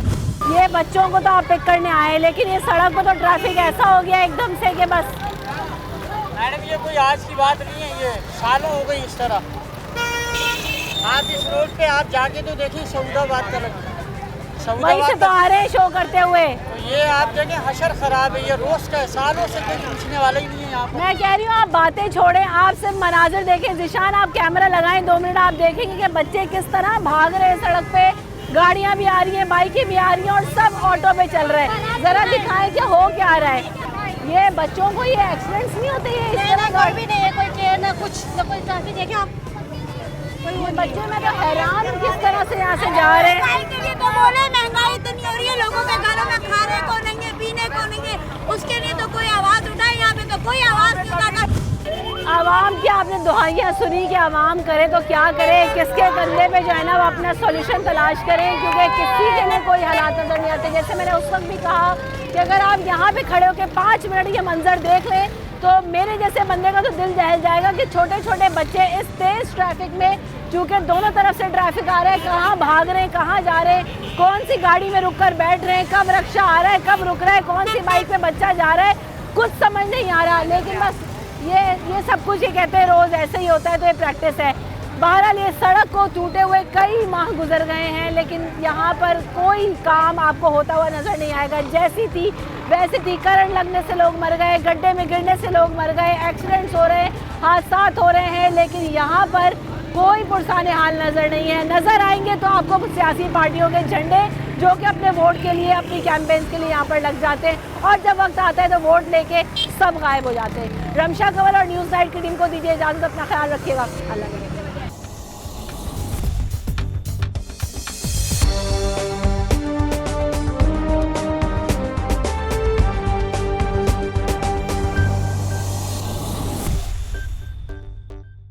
ये बच्चों को तो आप पिक करने आए, लेकिन ये सड़क पर तो ट्रैफिक ऐसा हो गया एकदम से कि बस। मैडम ये कोई आज की बात नहीं है, ये सालों हो गई इस तरह। आप इस रोड पे आप जाके तो देखिए सऊदाबाद का वहीं से तो आ रहे हैं शो करते हुए। तो ये आप देखें हशर खराब है, ये रोज का सालों से कोई पूछने वाला ही नहीं है यहाँ पर। मैं कह रही हूँ आप बातें छोड़ें, आप सिर्फ मनाजिर देखें। जिशान आप कैमरा लगाएं 2 मिनट, आप देखेंगे कि बच्चे किस तरह भाग रहे हैं सड़क पे। गाड़ियाँ भी आ रही हैं, बाइकें भी आ रही हैं और सब ऑटो पे चल रहे हैं। ज़रा दिखाएं कि हो क्या रहा है। ये बच्चों को ये एक्सीडेंट्स नहीं होते, ये इस तरह कोई भी नहीं है, कोई केयर ना कुछ ना कोई ट्रैफिक। देखिए आप बच्चे, मैं तो हैरान हूँ किस तरह से यहाँ से जा रहे हैं। के लिए तो बोले महंगाई इतनी हो रही है, लोगों के घरों में खाने को नहीं है, पीने को नहीं है, उसके लिए तो कोई आवाज़ उठाए। यहाँ पे तो कोई आवाज़ नहीं उठाता। आवाम की आपने दुहाइयाँ सुनी कि आवाम करे तो क्या करे, किसके कंधे पे जो है ना वो अपना सॉल्यूशन तलाश करें, क्योंकि किसी के लिए कोई हालात नजर नहीं आते। जैसे मैंने उस वक्त भी कहा कि अगर आप यहाँ पे खड़े होकर 5 मिनट ये मंजर देख लें तो मेरे जैसे बंदे का तो दिल दहल जाएगा कि छोटे छोटे बच्चे इस तेज़ ट्रैफिक में, चूँकि दोनों तरफ से ट्रैफिक आ रहा है, कहाँ भाग रहे हैं, कहाँ जा रहे हैं, कौन सी गाड़ी में रुक कर बैठ रहे हैं, कब रिक्शा आ रहा है, कब रुक रहा है, कौन सी बाइक पे बच्चा जा रहा है, कुछ समझ नहीं आ रहा। लेकिन बस ये सब कुछ, ये कहते हैं रोज़ ऐसे ही होता है, तो ये प्रैक्टिस है। बहरहाल ये सड़क को टूटे हुए कई माह गुजर गए हैं, लेकिन यहाँ पर कोई काम आपको होता हुआ नज़र नहीं आएगा। जैसी थी वैसी थी, करंट लगने से लोग मर गए, गड्ढे में गिरने से लोग मर गए, एक्सीडेंट्स हो रहे हैं, हादसा हो रहे हैं, लेकिन यहाँ पर कोई पुरसाने हाल नज़र नहीं है। नज़र आएंगे तो आपको सियासी पार्टियों के झंडे जो कि अपने वोट के लिए, अपनी कैंपेन्स के लिए यहाँ पर लग जाते हैं, और जब वक्त आता है तो वोट लेके सब गायब हो जाते हैं। रमशा कंवल और न्यूज़ नाइट की टीम को दीजिए इजाज़त, अपना ख्याल रखिएगा। अल्लाह।